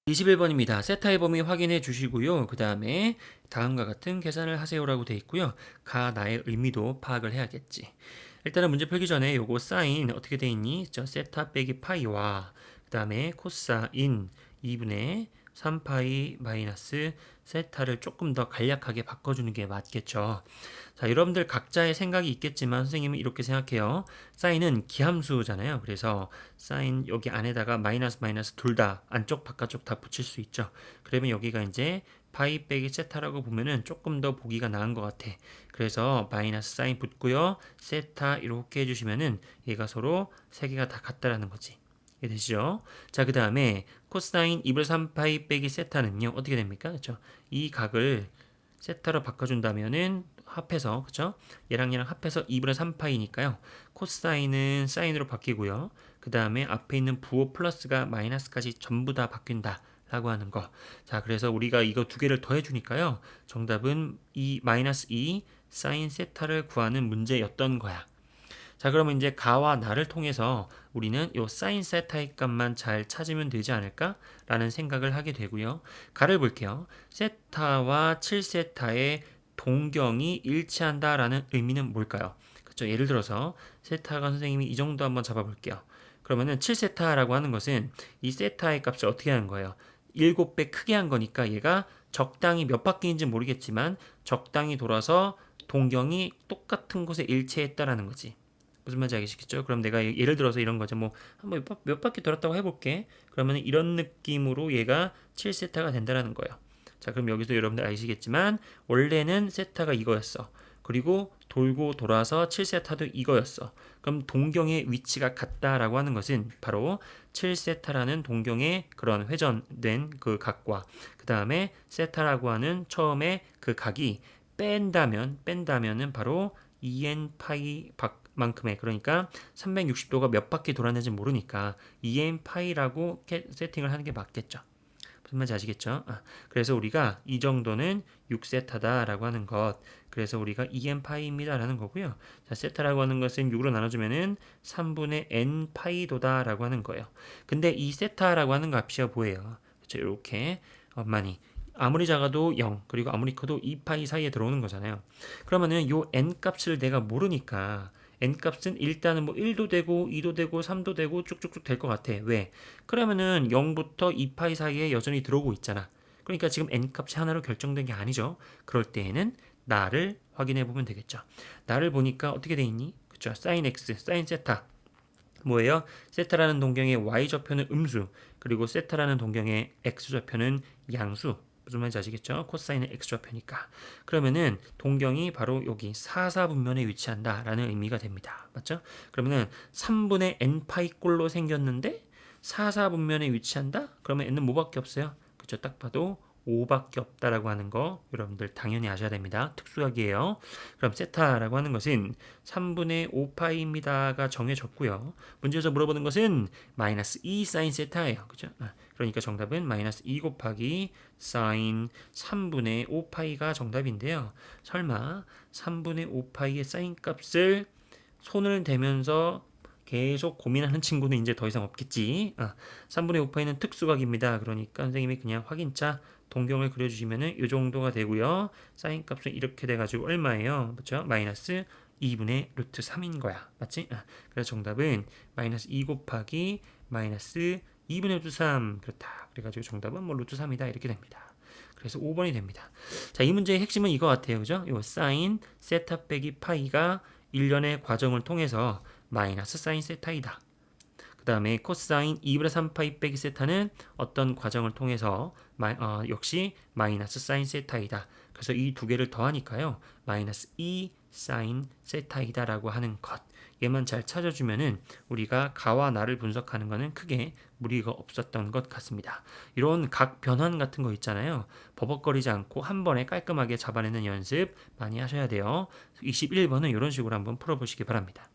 21번입니다. 세타의 범위 확인해 주시고요. 그 다음에 다음과 같은 계산을 하세요라고 돼 있고요. 가 나의 의미도 파악을 해야겠지. 일단은 문제 풀기 전에 요거 사인 어떻게 돼 있니? 세타 빼기 파이와 그 다음에 코사인 2분의 3파이 마이너스 세타를 조금 더 간략하게 바꿔주는 게 맞겠죠. 자, 여러분들 각자의 생각이 있겠지만 선생님은 이렇게 생각해요. 사인은 기함수잖아요. 그래서 사인 여기 안에다가 마이너스 마이너스 둘 다 안쪽 바깥쪽 다 붙일 수 있죠. 그러면 여기가 이제 파이 빼기 세타라고 보면은 조금 더 보기가 나은 것 같아. 그래서 마이너스 사인 붙고요. 세타 이렇게 해주시면은 얘가 서로 세 개가 다 같다라는 거지. 되시죠? 자, 그 다음에 코사인 2분의 3파이 빼기 세타는요. 어떻게 됩니까? 그렇죠? 이 각을 세타로 바꿔준다면은 합해서, 그쵸? 얘랑 합해서 2분의 3파이니까요. 코사인은 사인으로 바뀌고요. 그 다음에 앞에 있는 부호 플러스가 마이너스까지 전부 다 바뀐다. 라고 하는 거. 자, 그래서 우리가 이거 두 개를 더해주니까요. 정답은 이 마이너스 2 사인 세타를 구하는 문제였던 거야. 자, 그러면 이제 가와 나를 통해서 우리는 요 사인 세타의 값만 잘 찾으면 되지 않을까? 라는 생각을 하게 되고요. 가를 볼게요. 세타와 7세타의 동경이 일치한다라는 의미는 뭘까요? 그렇죠? 예를 들어서 세타가 선생님이 이 정도 한번 잡아볼게요. 그러면은 7세타라고 하는 것은 이 세타의 값을 어떻게 하는 거예요? 7배 크게 한 거니까 얘가 적당히 몇 바퀴인지 모르겠지만 적당히 돌아서 동경이 똑같은 곳에 일치했다라는 거지. 무슨 말인지 알겠겠죠? 그럼 내가 예를 들어서 이런 거죠. 뭐 한번 몇 바퀴 돌았다고 해볼게. 그러면 이런 느낌으로 얘가 7세타가 된다라는 거예요. 자, 그럼 여기서 여러분들 아시겠지만 원래는 세타가 이거였어. 그리고 돌고 돌아서 7세타도 이거였어. 그럼 동경의 위치가 같다라고 하는 것은 바로 7세타라는 동경의 그런 회전된 그 각과 그 다음에 세타라고 하는 처음에 그 각이 뺀다면은 바로 2n 파이 만큼의 그러니까 360도가 몇 바퀴 돌았는지 모르니까 2n 파이라고 세팅을 하는 게 맞겠죠. 무슨 말인지 아시겠죠? 그래서 우리가 이 정도는 6세타다라고 하는 것. 그래서 우리가 2n 파이입니다라는 거고요. 자, 세타라고 하는 것은 6으로 나눠주면은 3분의 n 파이도다라고 하는 거예요. 근데 이 세타라고 하는 값이 뭐예요? 그렇죠? 이렇게 많이 아무리 작아도 0 그리고 아무리 커도 2파이 사이에 들어오는 거잖아요. 그러면은 요 n 값을 내가 모르니까 n 값은 일단은 뭐 1도 되고 2도 되고 3도 되고 쭉쭉쭉 될 것 같아. 왜? 그러면은 0부터 2파이 사이에 여전히 들어오고 있잖아. 그러니까 지금 n 값이 하나로 결정된 게 아니죠. 그럴 때에는 나를 확인해 보면 되겠죠. 나를 보니까 어떻게 돼 있니? 그쵸? 사인 x, 사인 세타. 뭐예요? 세타라는 동경의 y좌표는 음수, 그리고 세타라는 동경의 x좌표는 양수. 무슨 말인지 아시겠죠? 코사인은 x좌표니까. 그러면은 동경이 바로 여기 사사분면에 위치한다라는 의미가 됩니다. 맞죠? 그러면은 3분의 n파이 꼴로 생겼는데 사사분면에 위치한다? 그러면 n은 뭐밖에 없어요? 그쵸? 딱 봐도 5밖에 없다라고 하는 거 여러분들 당연히 아셔야 됩니다. 특수하기예요. 그럼 세타라고 하는 것은 3분의 5파이입니다가 정해졌고요. 문제에서 물어보는 것은 마이너스 2 사인 세타예요. 그죠? 그러니까 정답은 마이너스 2 곱하기 사인 3분의 5파이가 정답인데요. 설마 3분의 5파이의 사인 값을 손을 대면서 계속 고민하는 친구는 이제 더 이상 없겠지. 3분의 5파이는 특수각입니다. 그러니까 선생님이 그냥 확인자 동경을 그려주시면은 이 정도가 되고요. 사인 값은 이렇게 돼가지고 얼마예요? 그렇죠? 마이너스 2분의 루트 3인 거야. 맞지? 그래서 정답은 마이너스 2 곱하기 마이너스 2분의 루트 3. 그렇다. 그래가지고 정답은 뭐 루트 3이다. 이렇게 됩니다. 그래서 5번이 됩니다. 자, 이 문제의 핵심은 이거 같아요. 그죠? 요 사인 세타 빼기 파이가 일련의 과정을 통해서 마이너스 사인 세타이다. 그 다음에 코사인 2분의 3파이 빼기 세타는 어떤 과정을 통해서 역시 마이너스 사인 세타이다. 그래서 이 두 개를 더하니까요. 마이너스 2 사인 세타이다 라고 하는 것. 얘만 잘 찾아주면은 우리가 가와 나를 분석하는 거는 크게 무리가 없었던 것 같습니다. 이런 각 변환 같은 거 있잖아요. 버벅거리지 않고 한 번에 깔끔하게 잡아내는 연습 많이 하셔야 돼요. 21번은 이런 식으로 한번 풀어보시기 바랍니다.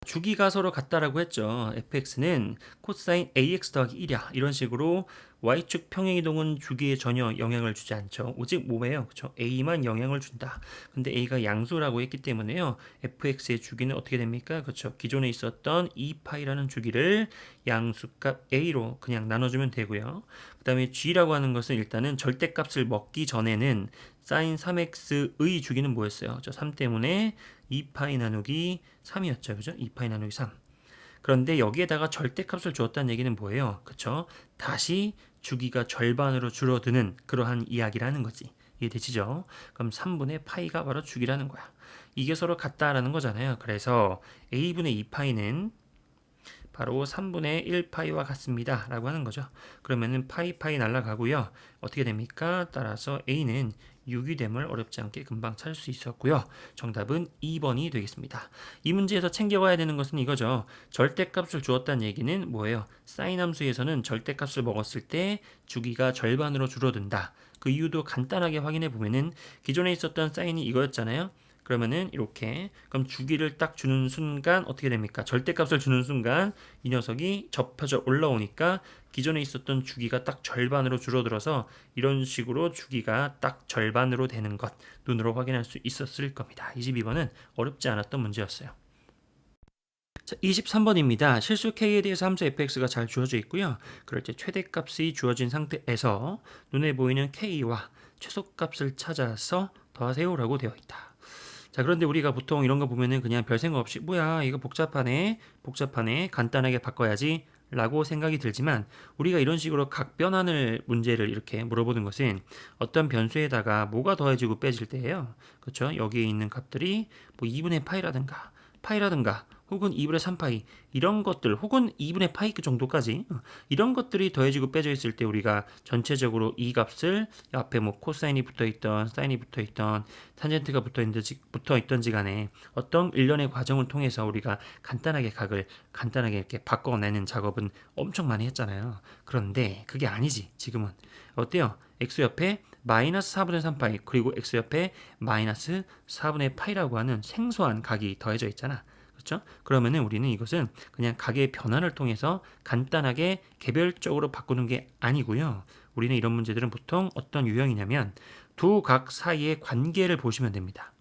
주기가 서로 같다라고 했죠. fx는 코사인 ax 더하기 1이야. 이런 식으로 y축 평행이동은 주기에 전혀 영향을 주지 않죠. 오직 뭐예요? 그쵸? a만 영향을 준다. 근데 a가 양수라고 했기 때문에요. fx의 주기는 어떻게 됩니까? 그쵸? 기존에 있었던 2파이라는 주기를 양수값 a로 그냥 나눠주면 되고요. 그 다음에 g라고 하는 것은 일단은 절대값을 먹기 전에는 sin 3x의 주기는 뭐였어요? 3 때문에 2파이 나누기 3이었죠. 그죠? 2파이 나누기 3. 그런데 여기에다가 절대값을 주었다는 얘기는 뭐예요? 그쵸? 다시 주기가 절반으로 줄어드는 그러한 이야기라는 거지. 이해되시죠? 그럼 3분의 파이가 바로 주기라는 거야. 이게 서로 같다라는 거잖아요. 그래서 a분의 2파이는 바로 3분의 1파이와 같습니다. 라고 하는 거죠. 그러면은 파이 날라가고요. 어떻게 됩니까? 따라서 A는 6이 됨을 어렵지 않게 금방 찾을 수 있었고요. 정답은 2번이 되겠습니다. 이 문제에서 챙겨가야 되는 것은 이거죠. 절대값을 주었다는 얘기는 뭐예요? 사인 함수에서는 절대값을 먹었을 때 주기가 절반으로 줄어든다. 그 이유도 간단하게 확인해 보면은 기존에 있었던 사인이 이거였잖아요. 그러면은 이렇게 그럼 주기를 딱 주는 순간 어떻게 됩니까? 절대값을 주는 순간 이 녀석이 접혀져 올라오니까 기존에 있었던 주기가 딱 절반으로 줄어들어서 이런 식으로 주기가 딱 절반으로 되는 것 눈으로 확인할 수 있었을 겁니다. 22번은 어렵지 않았던 문제였어요. 자, 23번입니다. 실수 k에 대해서 함수 fx가 잘 주어져 있고요. 그럴 때 최대값이 주어진 상태에서 눈에 보이는 k와 최소값을 찾아서 더하세요라고 되어 있다. 자, 그런데 우리가 보통 이런 거 보면은 그냥 별 생각 없이 뭐야 이거 복잡하네 간단하게 바꿔야지 라고 생각이 들지만 우리가 이런 식으로 각 변환을 문제를 이렇게 물어보는 것은 어떤 변수에다가 뭐가 더해지고 빼질 때예요. 그렇죠? 여기에 있는 값들이 뭐 2분의 파이라든가 혹은 2분의 3파이 이런 것들 혹은 2분의 파이 그 정도까지 이런 것들이 더해지고 빼져 있을 때 우리가 전체적으로 이 값을 앞에 뭐 코사인이 붙어있던 사인이 붙어있던 탄젠트가 붙어있던지 간에 어떤 일련의 과정을 통해서 우리가 간단하게 각을 간단하게 이렇게 바꿔내는 작업은 엄청 많이 했잖아요. 그런데 그게 아니지 지금은. 어때요? x 옆에 마이너스 4분의 3파이 그리고 x 옆에 마이너스 4분의 파이라고 하는 생소한 각이 더해져 있잖아. 그렇죠? 그러면은 우리는 이것은 그냥 각의 변환을 통해서 간단하게 개별적으로 바꾸는 게 아니고요. 우리는 이런 문제들은 보통 어떤 유형이냐면 두 각 사이의 관계를 보시면 됩니다.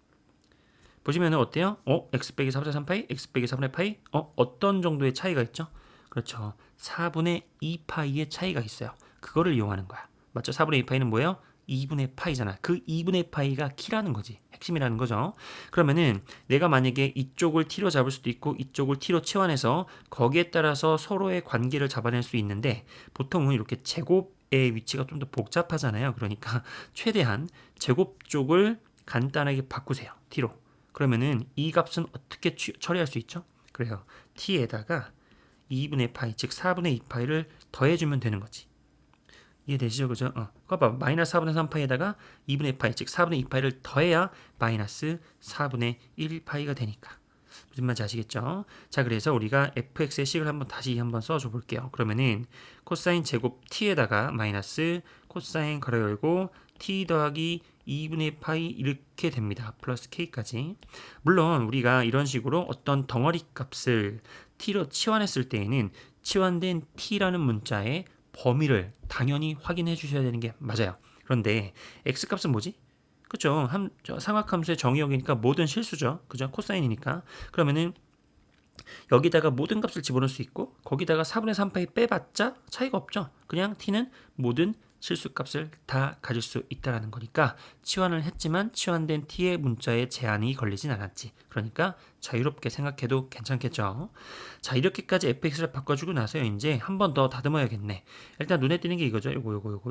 보시면은 어때요? x 빼기 4분의 3파이, x 빼기 4분의 파이, 어떤 정도의 차이가 있죠? 그렇죠. 4분의 2파이의 차이가 있어요. 그거를 이용하는 거야. 맞죠? 4분의 2파이는 뭐예요? 2분의 파이잖아. 그 2분의 파이가 키라는 거지. 핵심이라는 거죠. 그러면은 내가 만약에 이쪽을 t로 잡을 수도 있고 이쪽을 t로 치환해서 거기에 따라서 서로의 관계를 잡아낼 수 있는데 보통은 이렇게 제곱의 위치가 좀 더 복잡하잖아요. 그러니까 최대한 제곱 쪽을 간단하게 바꾸세요. t로. 그러면은 이 값은 어떻게 처리할 수 있죠? 그래요. t에다가 2분의 파이, 즉 4분의 2파이를 더해주면 되는 거지. 이해되시죠? 그죠? 그거 봐. 마이너스 4분의 3파이에다가 2분의 파이, 즉 4분의 2파이를 더해야 마이너스 4분의 1파이가 되니까. 무슨 말인지 아시겠죠? 자, 그래서 우리가 fx의 식을 다시 한번 써줘 볼게요. 그러면은 코사인 제곱 t에다가 마이너스 코사인 가로 열고 t 더하기 2분의 파이 이렇게 됩니다. 플러스 k까지. 물론 우리가 이런 식으로 어떤 덩어리 값을 t로 치환했을 때에는 치환된 t라는 문자의 범위를 당연히 확인해 주셔야 되는 게 맞아요. 그런데 x값은 뭐지? 그죠? 삼각함수의 정의역이니까 모든 실수죠. 그죠? 코사인이니까. 그러면은 여기다가 모든 값을 집어넣을 수 있고 거기다가 4분의 3파이 빼봤자 차이가 없죠. 그냥 t는 모든 실수값을 다 가질 수 있다는 거니까 치환을 했지만 치환된 t의 문자에 제한이 걸리진 않았지. 그러니까 자유롭게 생각해도 괜찮겠죠. 자, 이렇게까지 fx를 바꿔주고 나서요. 이제 한 번 더 다듬어야겠네. 일단 눈에 띄는 게 이거죠. 요거.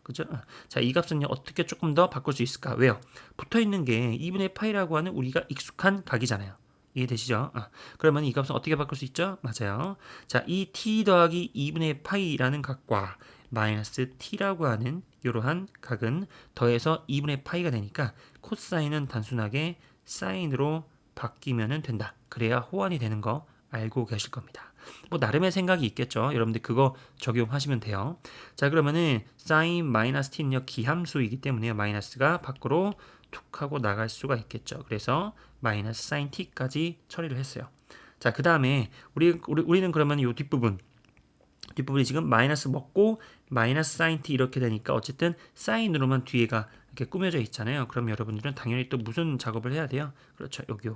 그죠? 자, 이 값은요, 어떻게 조금 더 바꿀 수 있을까? 왜요? 붙어 있는 게 2분의 파이라고 하는 우리가 익숙한 각이잖아요. 이해되시죠? 그러면 이 값은 어떻게 바꿀 수 있죠? 맞아요. 자, 이 t 더하기 2분의 파이라는 각과 마이너스 t라고 하는 이러한 각은 더해서 2분의 파이가 되니까 코사인은 단순하게 사인으로 바뀌면 된다. 그래야 호환이 되는 거 알고 계실 겁니다. 뭐 나름의 생각이 있겠죠. 여러분들 그거 적용하시면 돼요. 자, 그러면은 sin 마이너스 t는요 기함수이기 때문에 마이너스가 밖으로 툭 하고 나갈 수가 있겠죠. 그래서 마이너스 sin t까지 처리를 했어요. 자, 그 다음에 우리는 그러면 이 뒷부분 뒷부분이 지금 마이너스 먹고 마이너스 사인 t 이렇게 되니까 어쨌든 사인으로만 뒤에가 이렇게 꾸며져 있잖아요. 그럼 여러분들은 당연히 또 무슨 작업을 해야 돼요? 그렇죠. 여기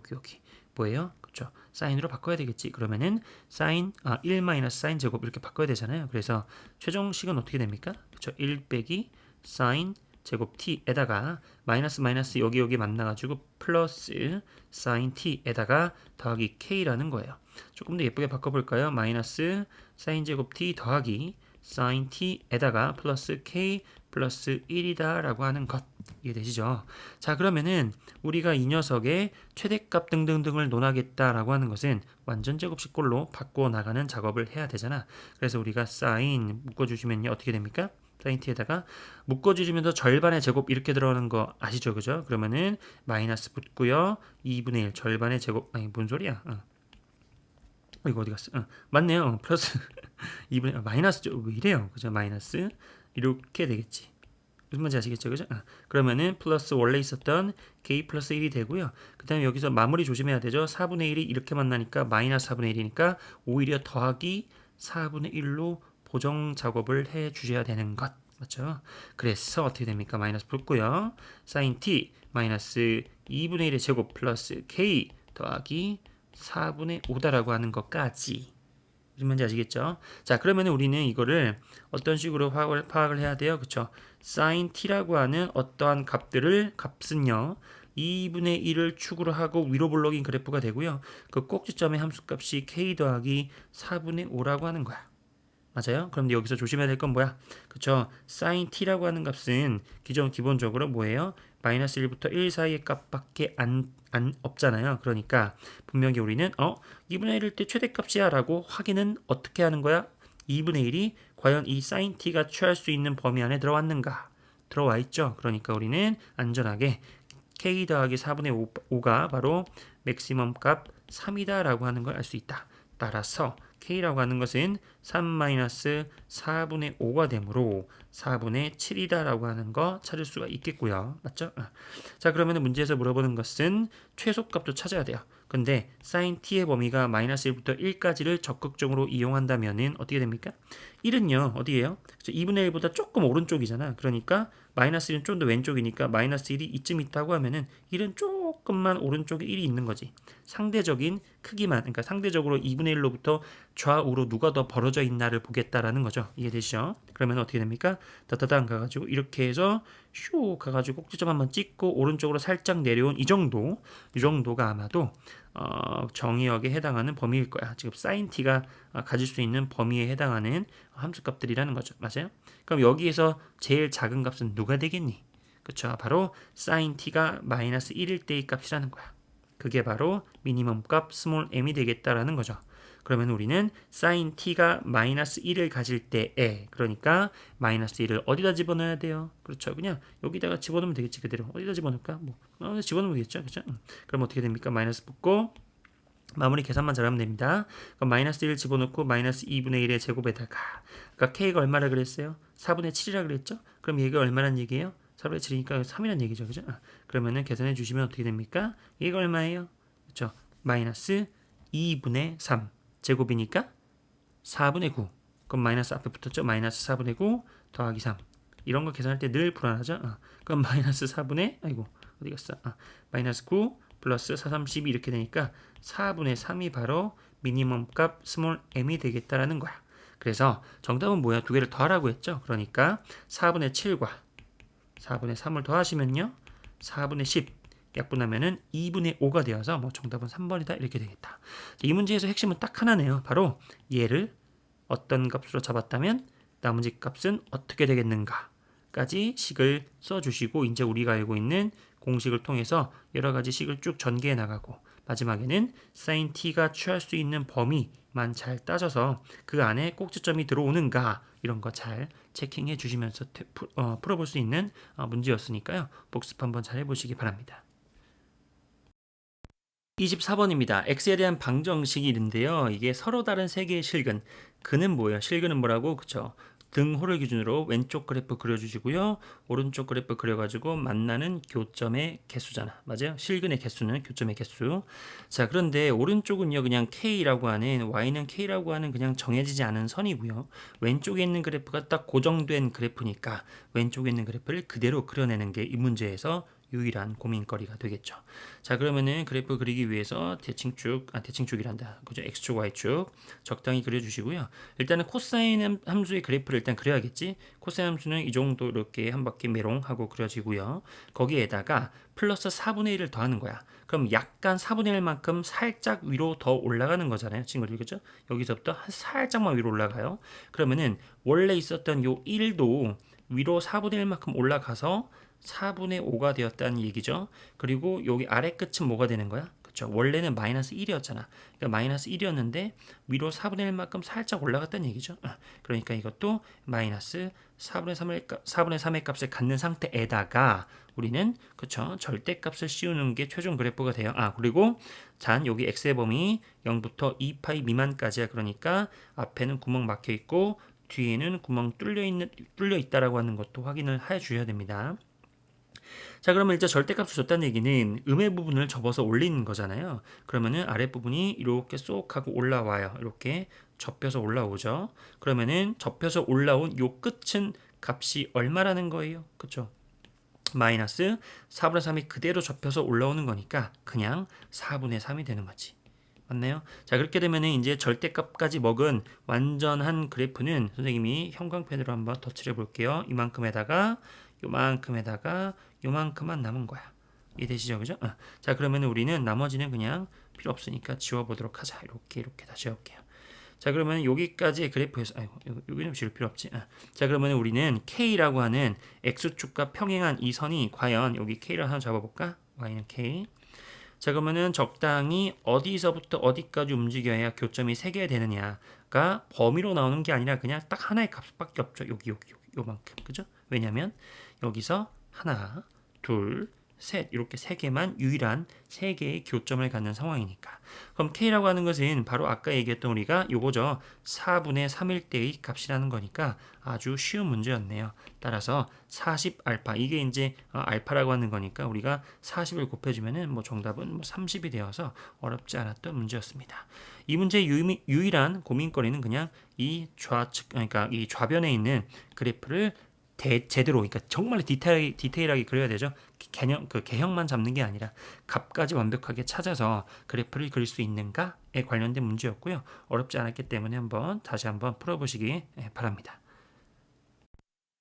뭐예요? 그렇죠. 사인으로 바꿔야 되겠지. 그러면은 사인 1 마이너스 사인 제곱 이렇게 바꿔야 되잖아요. 그래서 최종식은 어떻게 됩니까? 그렇죠. 1 빼기 사인 제곱 t에다가 마이너스 마이너스 여기 만나가지고 플러스 사인 t에다가 더하기 k라는 거예요. 조금 더 예쁘게 바꿔볼까요? 마이너스 사인 제곱 t 더하기 사인 t에다가 플러스 k 플러스 1이다 라고 하는 것 이해되시죠? 자, 그러면은 우리가 이 녀석의 최대값 등등등을 논하겠다라고 하는 것은 완전 제곱식꼴로 바꾸어 나가는 작업을 해야 되잖아. 그래서 우리가 사인 묶어주시면요 어떻게 됩니까? 사인 t에다가 묶어주시면서 절반의 제곱 이렇게 들어가는 거 아시죠? 그죠? 그러면은 마이너스 붙고요 2분의 1 절반의 제곱 아니 뭔 소리야? 이거 어디 갔어? 맞네요. 플러스 2분의 마이너스죠. 왜 이래요? 그죠? 마이너스 이렇게 되겠지. 무슨 말인지 아시겠죠? 그죠? 그러면은 플러스 원래 있었던 k 플러스 1이 되고요. 그 다음에 여기서 마무리 조심해야 되죠. 4분의 1이 이렇게 만나니까 마이너스 4분의 1이니까 오히려 더하기 4분의 1로 보정 작업을 해 주셔야 되는 것. 맞죠? 그래서 어떻게 됩니까? 마이너스 붙고요. 사인 t 마이너스 2분의 1의 제곱 플러스 k 더하기 4분의 5다라고 하는 것까지. 무슨 말인지 아시겠죠? 자, 그러면 우리는 이거를 어떤 식으로 파악을 해야 돼요? 그쵸? sin t라고 하는 어떠한 값은요 2분의 1을 축으로 하고 위로 블록인 그래프가 되고요. 그 꼭지점의 함수값이 k 더하기 4분의 5라고 하는 거야. 맞아요? 그럼 여기서 조심해야 될 건 뭐야? 그쵸? sin t라고 하는 값은 기본적으로 뭐예요? 마이너스 1부터 1 사이의 값밖에 없잖아요. 그러니까 분명히 우리는 2분의 1일 때 최대값이야 라고 확인은 어떻게 하는 거야? 2분의 1이 과연 이 sin t가 취할 수 있는 범위 안에 들어왔는가? 들어와 있죠. 그러니까 우리는 안전하게 k 더하기 4분의 5가 바로 맥시멈 값 3이다 라고 하는 걸 알 수 있다. 따라서 k라고 하는 것은 3-4분의 5가 되므로 4분의 7이다 라고 하는 거 찾을 수가 있겠고요. 맞죠? 자, 그러면 문제에서 물어보는 것은 최소값도 찾아야 돼요. 근데 sin t의 범위가 마이너스 1부터 1까지를 적극적으로 이용한다면은 어떻게 됩니까? 1은요 어디예요? 2분의 1보다 조금 오른쪽이잖아. 그러니까 마이너스 1은 좀 더 왼쪽이니까 마이너스 1이 이쯤 있다고 하면은 1은 조금만 오른쪽에 1이 있는 거지. 상대적인 크기만, 그러니까 상대적으로 2분의 1로부터 좌우로 누가 더 벌어져 있나를 보겠다라는 거죠. 이해되시죠? 그러면 어떻게 됩니까? 다다당 가가지고 이렇게 해서 슈 가가지고 꼭지점 한번 찍고 오른쪽으로 살짝 내려온 이 정도가 아마도 정의역에 해당하는 범위일 거야. 지금 sin t가 가질 수 있는 범위에 해당하는 함수값들이라는 거죠. 맞아요? 그럼 여기에서 제일 작은 값은 누가 되겠니? 그쵸? 바로 sin t가 마이너스 1일 때의 값이라는 거야. 그게 바로 미니멈 값 스몰 m이 되겠다라는 거죠. 그러면 우리는 sin t가 마이너스 1을 가질 때에 그러니까 마이너스 1을 어디다 집어넣어야 돼요? 그렇죠. 그냥 여기다가 집어넣으면 되겠지. 그대로 어디다 집어넣을까? 집어넣으면 되겠죠. 그렇죠? 그럼 어떻게 됩니까? 마이너스 붙고 마무리 계산만 잘하면 됩니다. 그럼 마이너스 1 집어넣고 마이너스 2분의 1의 제곱에다가 아까 k가 얼마라 그랬어요? 4분의 7이라 그랬죠? 그럼 얘가 얼마란 얘기예요? 4분의 7이니까 3이란 얘기죠. 그죠? 그러면은 계산해 주시면 어떻게 됩니까? 얘가 얼마예요? 그렇죠? 마이너스 2분의 3 제곱이니까 4분의 9. 그럼 마이너스 앞에 붙었죠? 마이너스 4분의 9 더하기 3. 이런 거 계산할 때 늘 불안하죠? 그럼 마이너스 4분의 어디 갔어? 마이너스 9 플러스 4, 3, 12 이렇게 되니까 4분의 3이 바로 미니멈 값 스몰 m이 되겠다라는 거야. 그래서 정답은 뭐야? 두 개를 더하라고 했죠? 그러니까 4분의 7과 4분의 3을 더하시면요. 4분의 10 약분하면은 2분의 5가 되어서 정답은 3번이다 이렇게 되겠다. 이 문제에서 핵심은 딱 하나네요. 바로 얘를 어떤 값으로 잡았다면 나머지 값은 어떻게 되겠는가까지 식을 써주시고 이제 우리가 알고 있는 공식을 통해서 여러 가지 식을 쭉 전개해 나가고 마지막에는 sin t가 취할 수 있는 범위만 잘 따져서 그 안에 꼭지점이 들어오는가 이런 거 잘 체킹해 주시면서 풀어볼 수 있는 문제였으니까요. 복습 한번 잘 해보시기 바랍니다. 24번입니다. x에 대한 방정식이 있는데요. 이게 서로 다른 세 개의 실근. 근은 뭐예요? 실근은 뭐라고? 그쵸? 등호를 기준으로 왼쪽 그래프 그려주시고요. 오른쪽 그래프 그려가지고 만나는 교점의 개수잖아. 맞아요? 실근의 개수는 교점의 개수. 자, 그런데 오른쪽은요, 그냥 K라고 하는, Y는 K라고 하는 그냥 정해지지 않은 선이고요. 왼쪽에 있는 그래프가 딱 고정된 그래프니까 왼쪽에 있는 그래프를 그대로 그려내는 게 이 문제에서 유일한 고민거리가 되겠죠. 자, 그러면은 그래프 그리기 위해서 대칭축이란다. 그죠? X축, Y축 적당히 그려주시고요. 일단은 코사인 함수의 그래프를 일단 그려야겠지. 코사인 함수는 이 정도 이렇게 한 바퀴 메롱하고 그려지고요. 거기에다가 플러스 4분의 1을 더하는 거야. 그럼 약간 4분의 1만큼 살짝 위로 더 올라가는 거잖아요, 친구들. 그죠? 여기서부터 살짝만 위로 올라가요. 그러면은 원래 있었던 요 1도 위로 4분의 1만큼 올라가서 4분의 5가 되었다는 얘기죠. 그리고 여기 아래 끝은 뭐가 되는 거야? 그쵸? 원래는 마이너스 1이었잖아. 그러니까 마이너스 1이었는데 위로 4분의 1만큼 살짝 올라갔다는 얘기죠. 그러니까 이것도 마이너스 4분의 3의 값을 갖는 상태에다가 우리는 그쵸? 절대값을 씌우는 게 최종 그래프가 돼요. 그리고 잔 여기 x의 범위 0부터 2파이 미만까지야. 그러니까 앞에는 구멍 막혀 있고 뒤에는 구멍 뚫려 있다라고 하는 것도 확인을 해 주셔야 됩니다. 자, 그러면 이제 절대값을 줬다는 얘기는 음의 부분을 접어서 올리는 거잖아요. 그러면은 아랫부분이 이렇게 쏙 하고 올라와요. 이렇게 접혀서 올라오죠. 그러면은 접혀서 올라온 요 끝은 값이 얼마라는 거예요? 그쵸? 마이너스 4분의 3이 그대로 접혀서 올라오는 거니까 그냥 4분의 3이 되는 거지. 맞나요? 자, 그렇게 되면은 이제 절대값까지 먹은 완전한 그래프는 선생님이 형광펜으로 한번 덧칠해 볼게요. 이만큼에다가 요만큼에다가 요만큼만 남은 거야. 이해되시죠? 그죠? 자, 그러면 우리는 나머지는 그냥 필요 없으니까 지워보도록 하자. 이렇게 다시 해볼게요. 자, 그러면 여기까지 그래프에서 여기는 지울 필요 없지. 자, 그러면 우리는 K라고 하는 X축과 평행한 이 선이 과연 여기 K를 하나 잡아볼까? Y는 K. 자, 그러면은 적당히 어디서부터 어디까지 움직여야 교점이 3개 되느냐가 범위로 나오는 게 아니라 그냥 딱 하나의 값밖에 없죠. 여기 요만큼. 그죠? 왜냐면 여기서 하나, 둘, 셋 이렇게 3개만 유일한 3개의 교점을 갖는 상황이니까. 그럼 K라고 하는 것은 바로 아까 얘기했던 우리가 요거죠. 4분의 3일 때의 값이라는 거니까 아주 쉬운 문제였네요. 따라서 40알파 이게 이제 알파라고 하는 거니까 우리가 40을 곱해주면은 뭐 정답은 30이 되어서 어렵지 않았던 문제였습니다. 이 문제의 유일한 고민거리는 그냥 이 좌측 그러니까 이 좌변에 있는 그래프를 제대로 그러니까 정말 디테일하게 그려야 되죠. 개형만 잡는 게 아니라 값까지 완벽하게 찾아서 그래프를 그릴 수 있는가에 관련된 문제였고요. 어렵지 않았기 때문에 다시 한번 풀어보시기 바랍니다.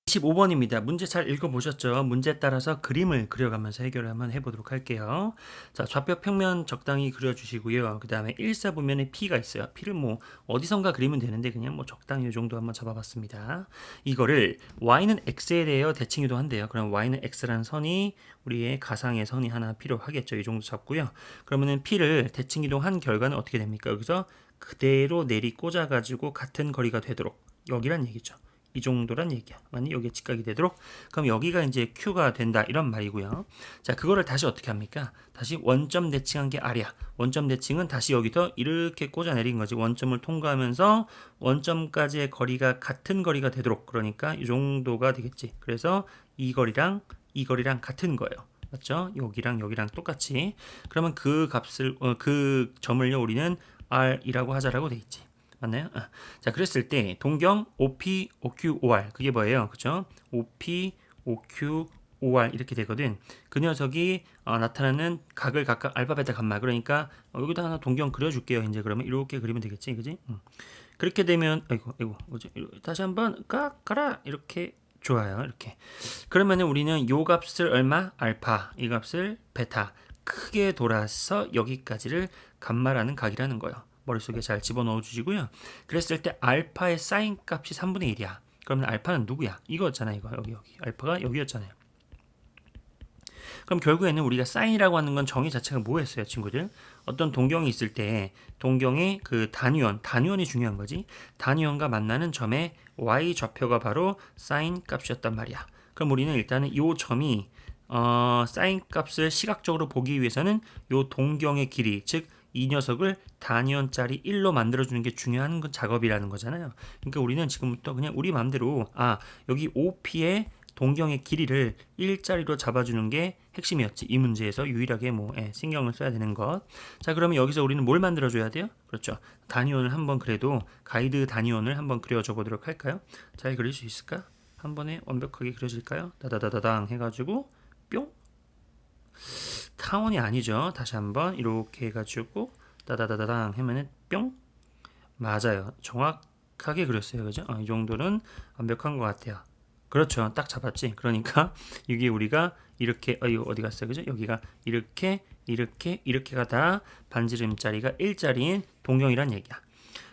25번입니다. 문제 잘 읽어보셨죠? 문제에 따라서 그림을 그려가면서 해결을 한번 해보도록 할게요. 자, 좌표 평면 적당히 그려주시고요. 그 다음에 1사분면에 P가 있어요. P를 뭐 어디선가 그리면 되는데 그냥 뭐 적당히 이 정도 한번 잡아봤습니다. 이거를 Y는 X에 대해 대칭 이동한대요. 그럼 Y는 X라는 선이 우리의 가상의 선이 하나 필요하겠죠. 이 정도 잡고요. 그러면은 P를 대칭 이동한 결과는 어떻게 됩니까? 여기서 그대로 내리 꽂아가지고 같은 거리가 되도록 여기란 얘기죠. 이 정도란 얘기야. 만약 여기에 직각이 되도록 그럼 여기가 이제 Q가 된다 이런 말이고요. 자, 그거를 다시 어떻게 합니까? 다시 원점 대칭한 게 R이야. 원점 대칭은 다시 여기서 이렇게 꽂아 내린 거지. 원점을 통과하면서 원점까지의 거리가 같은 거리가 되도록 그러니까 이 정도가 되겠지. 그래서 이 거리랑 같은 거예요. 맞죠? 여기랑 똑같이. 그러면 그 값을 그 점을요 우리는 R이라고 하자라고 돼 있지. 맞나요? 자, 그랬을 때 동경 OP, OQ, OR 그게 뭐예요? 그죠? OP, OQ, OR 이렇게 되거든. 그 녀석이 나타나는 각을 각각 알파베타 감마. 그러니까 여기다 하나 동경 그려줄게요. 이제 그러면 이렇게 그리면 되겠지, 그지? 그렇게 되면 뭐지? 다시 한번 가라 이렇게 좋아요. 이렇게. 그러면은 우리는 요 값을 얼마? 알파. 이 값을 베타. 크게 돌아서 여기까지를 감마라는 각이라는 거예요. 머릿속에 잘 집어넣어 주시고요. 그랬을 때 알파의 사인 값이 3분의 1이야. 그러면 알파는 누구야? 이거였잖아. 이거 여기. 알파가 여기였잖아요. 그럼 결국에는 우리가 사인이라고 하는 건 정의 자체가 뭐였어요, 친구들? 어떤 동경이 있을 때 동경의 그 단위원이 중요한 거지. 단위원과 만나는 점의 y 좌표가 바로 사인 값이었단 말이야. 그럼 우리는 일단은 이 점이 사인 값을 시각적으로 보기 위해서는 이 동경의 길이, 즉 이 녀석을 단위원짜리 1로 만들어주는 게 중요한 작업이라는 거잖아요. 그러니까 우리는 지금부터 그냥 우리 마음대로 여기 OP의 동경의 길이를 1짜리로 잡아주는 게 핵심이었지. 이 문제에서 유일하게 신경을 써야 되는 것. 자, 그러면 여기서 우리는 뭘 만들어줘야 돼요? 그렇죠. 단위원을 한번 그래도 가이드 단위원을 한번 그려줘 보도록 할까요? 잘 그릴 수 있을까? 한 번에 완벽하게 그려질까요? 다다다다당 해가지고 뿅. 타원이 아니죠. 다시 한번 이렇게 해가지고 다다다다당 하면은 뿅. 맞아요. 정확하게 그렸어요. 그죠? 이 정도는 완벽한 것 같아요. 그렇죠. 딱 잡았지. 그러니까 이게 우리가 이렇게 이거 어디 갔어요? 그죠? 여기가 이렇게가 다 반지름짜리가 1짜리인 동경이란 얘기야.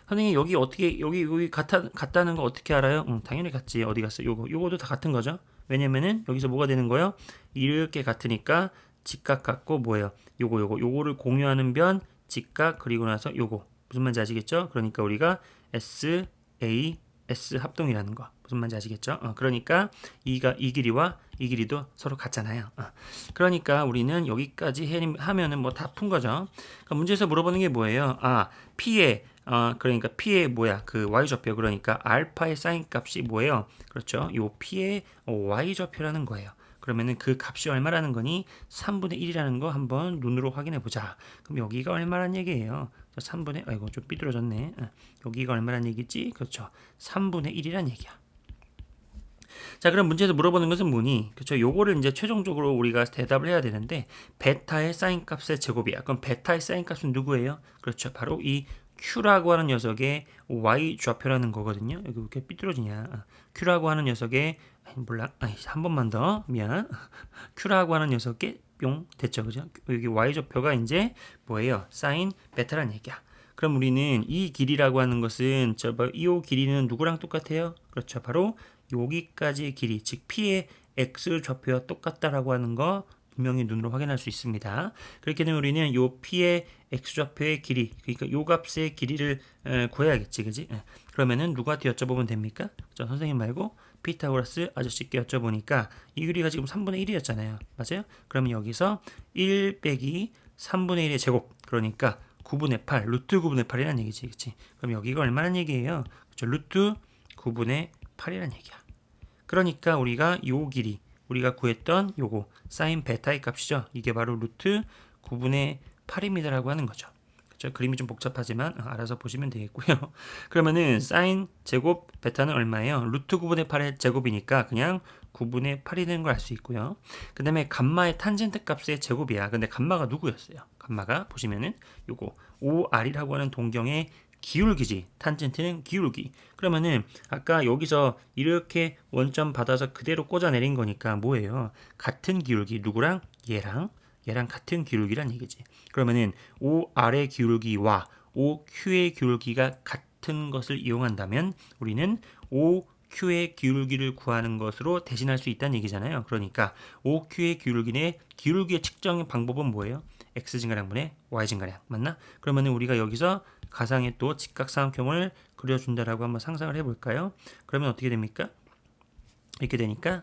선생님 여기 어떻게 여기 같다는 거 어떻게 알아요? 당연히 같지. 어디 갔어? 요거도 다 같은 거죠. 왜냐면은 여기서 뭐가 되는 거예요? 이렇게 같으니까 직각 같고 뭐예요? 요거를 공유하는 변 직각 그리고 나서 요거 무슨 말인지 아시겠죠? 그러니까 우리가 S A S 합동이라는 거 무슨 말인지 아시겠죠? 그러니까 이 길이와 이 길이도 서로 같잖아요. 그러니까 우리는 여기까지 하면은 뭐 다 푼 거죠. 그러니까 문제에서 물어보는 게 뭐예요? P의 그러니까 P의 그 Y좌표 그러니까 알파의 사인 값이 뭐예요? 그렇죠. 요 P의 Y좌표라는 거예요. 그러면은 그 값이 얼마라는 거니? 3분의 1이라는 거 한번 눈으로 확인해 보자. 그럼 여기가 얼마란 얘기예요? 3분의 아이고 좀 삐뚤어졌네. 여기가 얼마란 얘기지? 그렇죠. 3분의 1이란 얘기야. 자, 그럼 문제에서 물어보는 것은 뭐니? 그렇죠. 요거를 이제 최종적으로 우리가 대답을 해야 되는데 베타의 사인 값의 제곱이야. 그럼 베타의 사인 값은 누구예요? 그렇죠. 바로 이 Q라고 하는 녀석의 Y 좌표라는 거거든요. 여기 왜 이렇게 삐뚤어지냐? Q라고 하는 녀석의 몰라. 한 번만 더. 미안. Q라고 하는 녀석의 뿅 됐죠. 그죠? 여기 Y 좌표가 이제 뭐예요? 사인 베타란 얘기야. 그럼 우리는 이 길이라고 하는 것은 이 길이는 누구랑 똑같아요? 그렇죠. 바로 여기까지의 길이, 즉 P의 X 좌표와 똑같다라고 하는 거 분명히 눈으로 확인할 수 있습니다. 그렇게 되면 우리는 요 P의 X 좌표의 길이, 그러니까 요 값의 길이를 구해야겠지, 그지? 그러면은 누구한테 여쭤보면 됩니까? 선생님 말고 피타고라스 아저씨께 여쭤보니까 이 길이가 지금 3분의 1이었잖아요. 맞아요? 그러면 여기서 1 빼기 3분의 1의 제곱, 그러니까 9분의 8, 루트 9분의 8이라는 얘기지, 그치? 그럼 여기가 얼마란 얘기예요? 그렇죠? 루트 9분의 8이란 얘기야. 그러니까 우리가 요 길이, 우리가 구했던 요거 사인 베타의 값이죠. 이게 바로 루트 9분의 8입니다라고 하는 거죠. 그렇죠? 그림이 좀 복잡하지만 알아서 보시면 되겠고요. 그러면은 사인 제곱 베타는 얼마예요? 루트 9분의 8의 제곱이니까 그냥 9분의 8이 되는 걸 알 수 있고요. 그 다음에 감마의 탄젠트 값의 제곱이야. 근데 감마가 누구였어요? 감마가 보시면은 요거 OR이라고 하는 동경의 기울기지. 탄젠트는 기울기. 그러면은 아까 여기서 이렇게 원점 받아서 그대로 꽂아 내린 거니까 뭐예요? 같은 기울기. 누구랑? 얘랑 같은 기울기란 얘기지. 그러면은 OR의 기울기와 OQ의 기울기가 같은 것을 이용한다면 우리는 OQ의 기울기를 구하는 것으로 대신할 수 있다는 얘기잖아요. 그러니까 OQ의 기울기의 측정 방법은 뭐예요? X 증가량분의 Y 증가량. 맞나? 그러면은 우리가 여기서 가상의 또 직각삼각형을 그려준다라고 한번 상상을 해볼까요? 그러면 어떻게 됩니까? 이렇게 되니까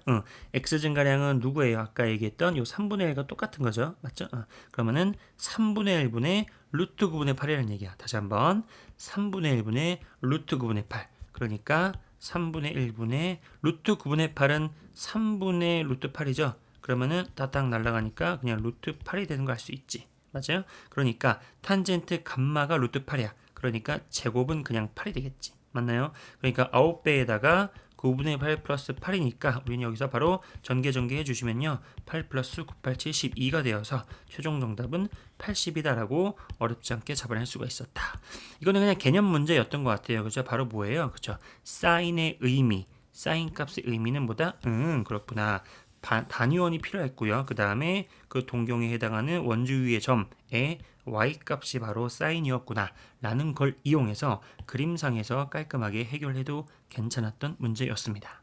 x 증가량은 누구예요? 아까 얘기했던 요 3분의 1과 똑같은 거죠. 맞죠? 그러면은 3분의 1분의 루트 9분의 8이라는 얘기야. 다시 한번 3분의 1분의 루트 9분의 8. 그러니까 3분의 1분의 루트 9분의 8은 3분의 루트 8이죠. 그러면은 따딱 날아가니까 그냥 루트 8이 되는 거 알 수 있지. 맞아요? 그러니까 탄젠트 감마가 루트 8이야. 그러니까 제곱은 그냥 8이 되겠지. 맞나요? 그러니까 9배에다가 9분의 8 플러스 8이니까 우리는 여기서 바로 전개 해주시면요. 8 플러스 9, 8, 72가 되어서 최종 정답은 80이다라고 어렵지 않게 잡아낼 수가 있었다. 이거는 그냥 개념 문제였던 것 같아요. 그죠? 바로 뭐예요? 그죠? 사인의 의미, 사인 값의 의미는 뭐다? 그렇구나. 단위원이 필요했고요. 그 다음에 그 동경에 해당하는 원주위의 점에 y값이 바로 사인이었구나 라는 걸 이용해서 그림상에서 깔끔하게 해결해도 괜찮았던 문제였습니다.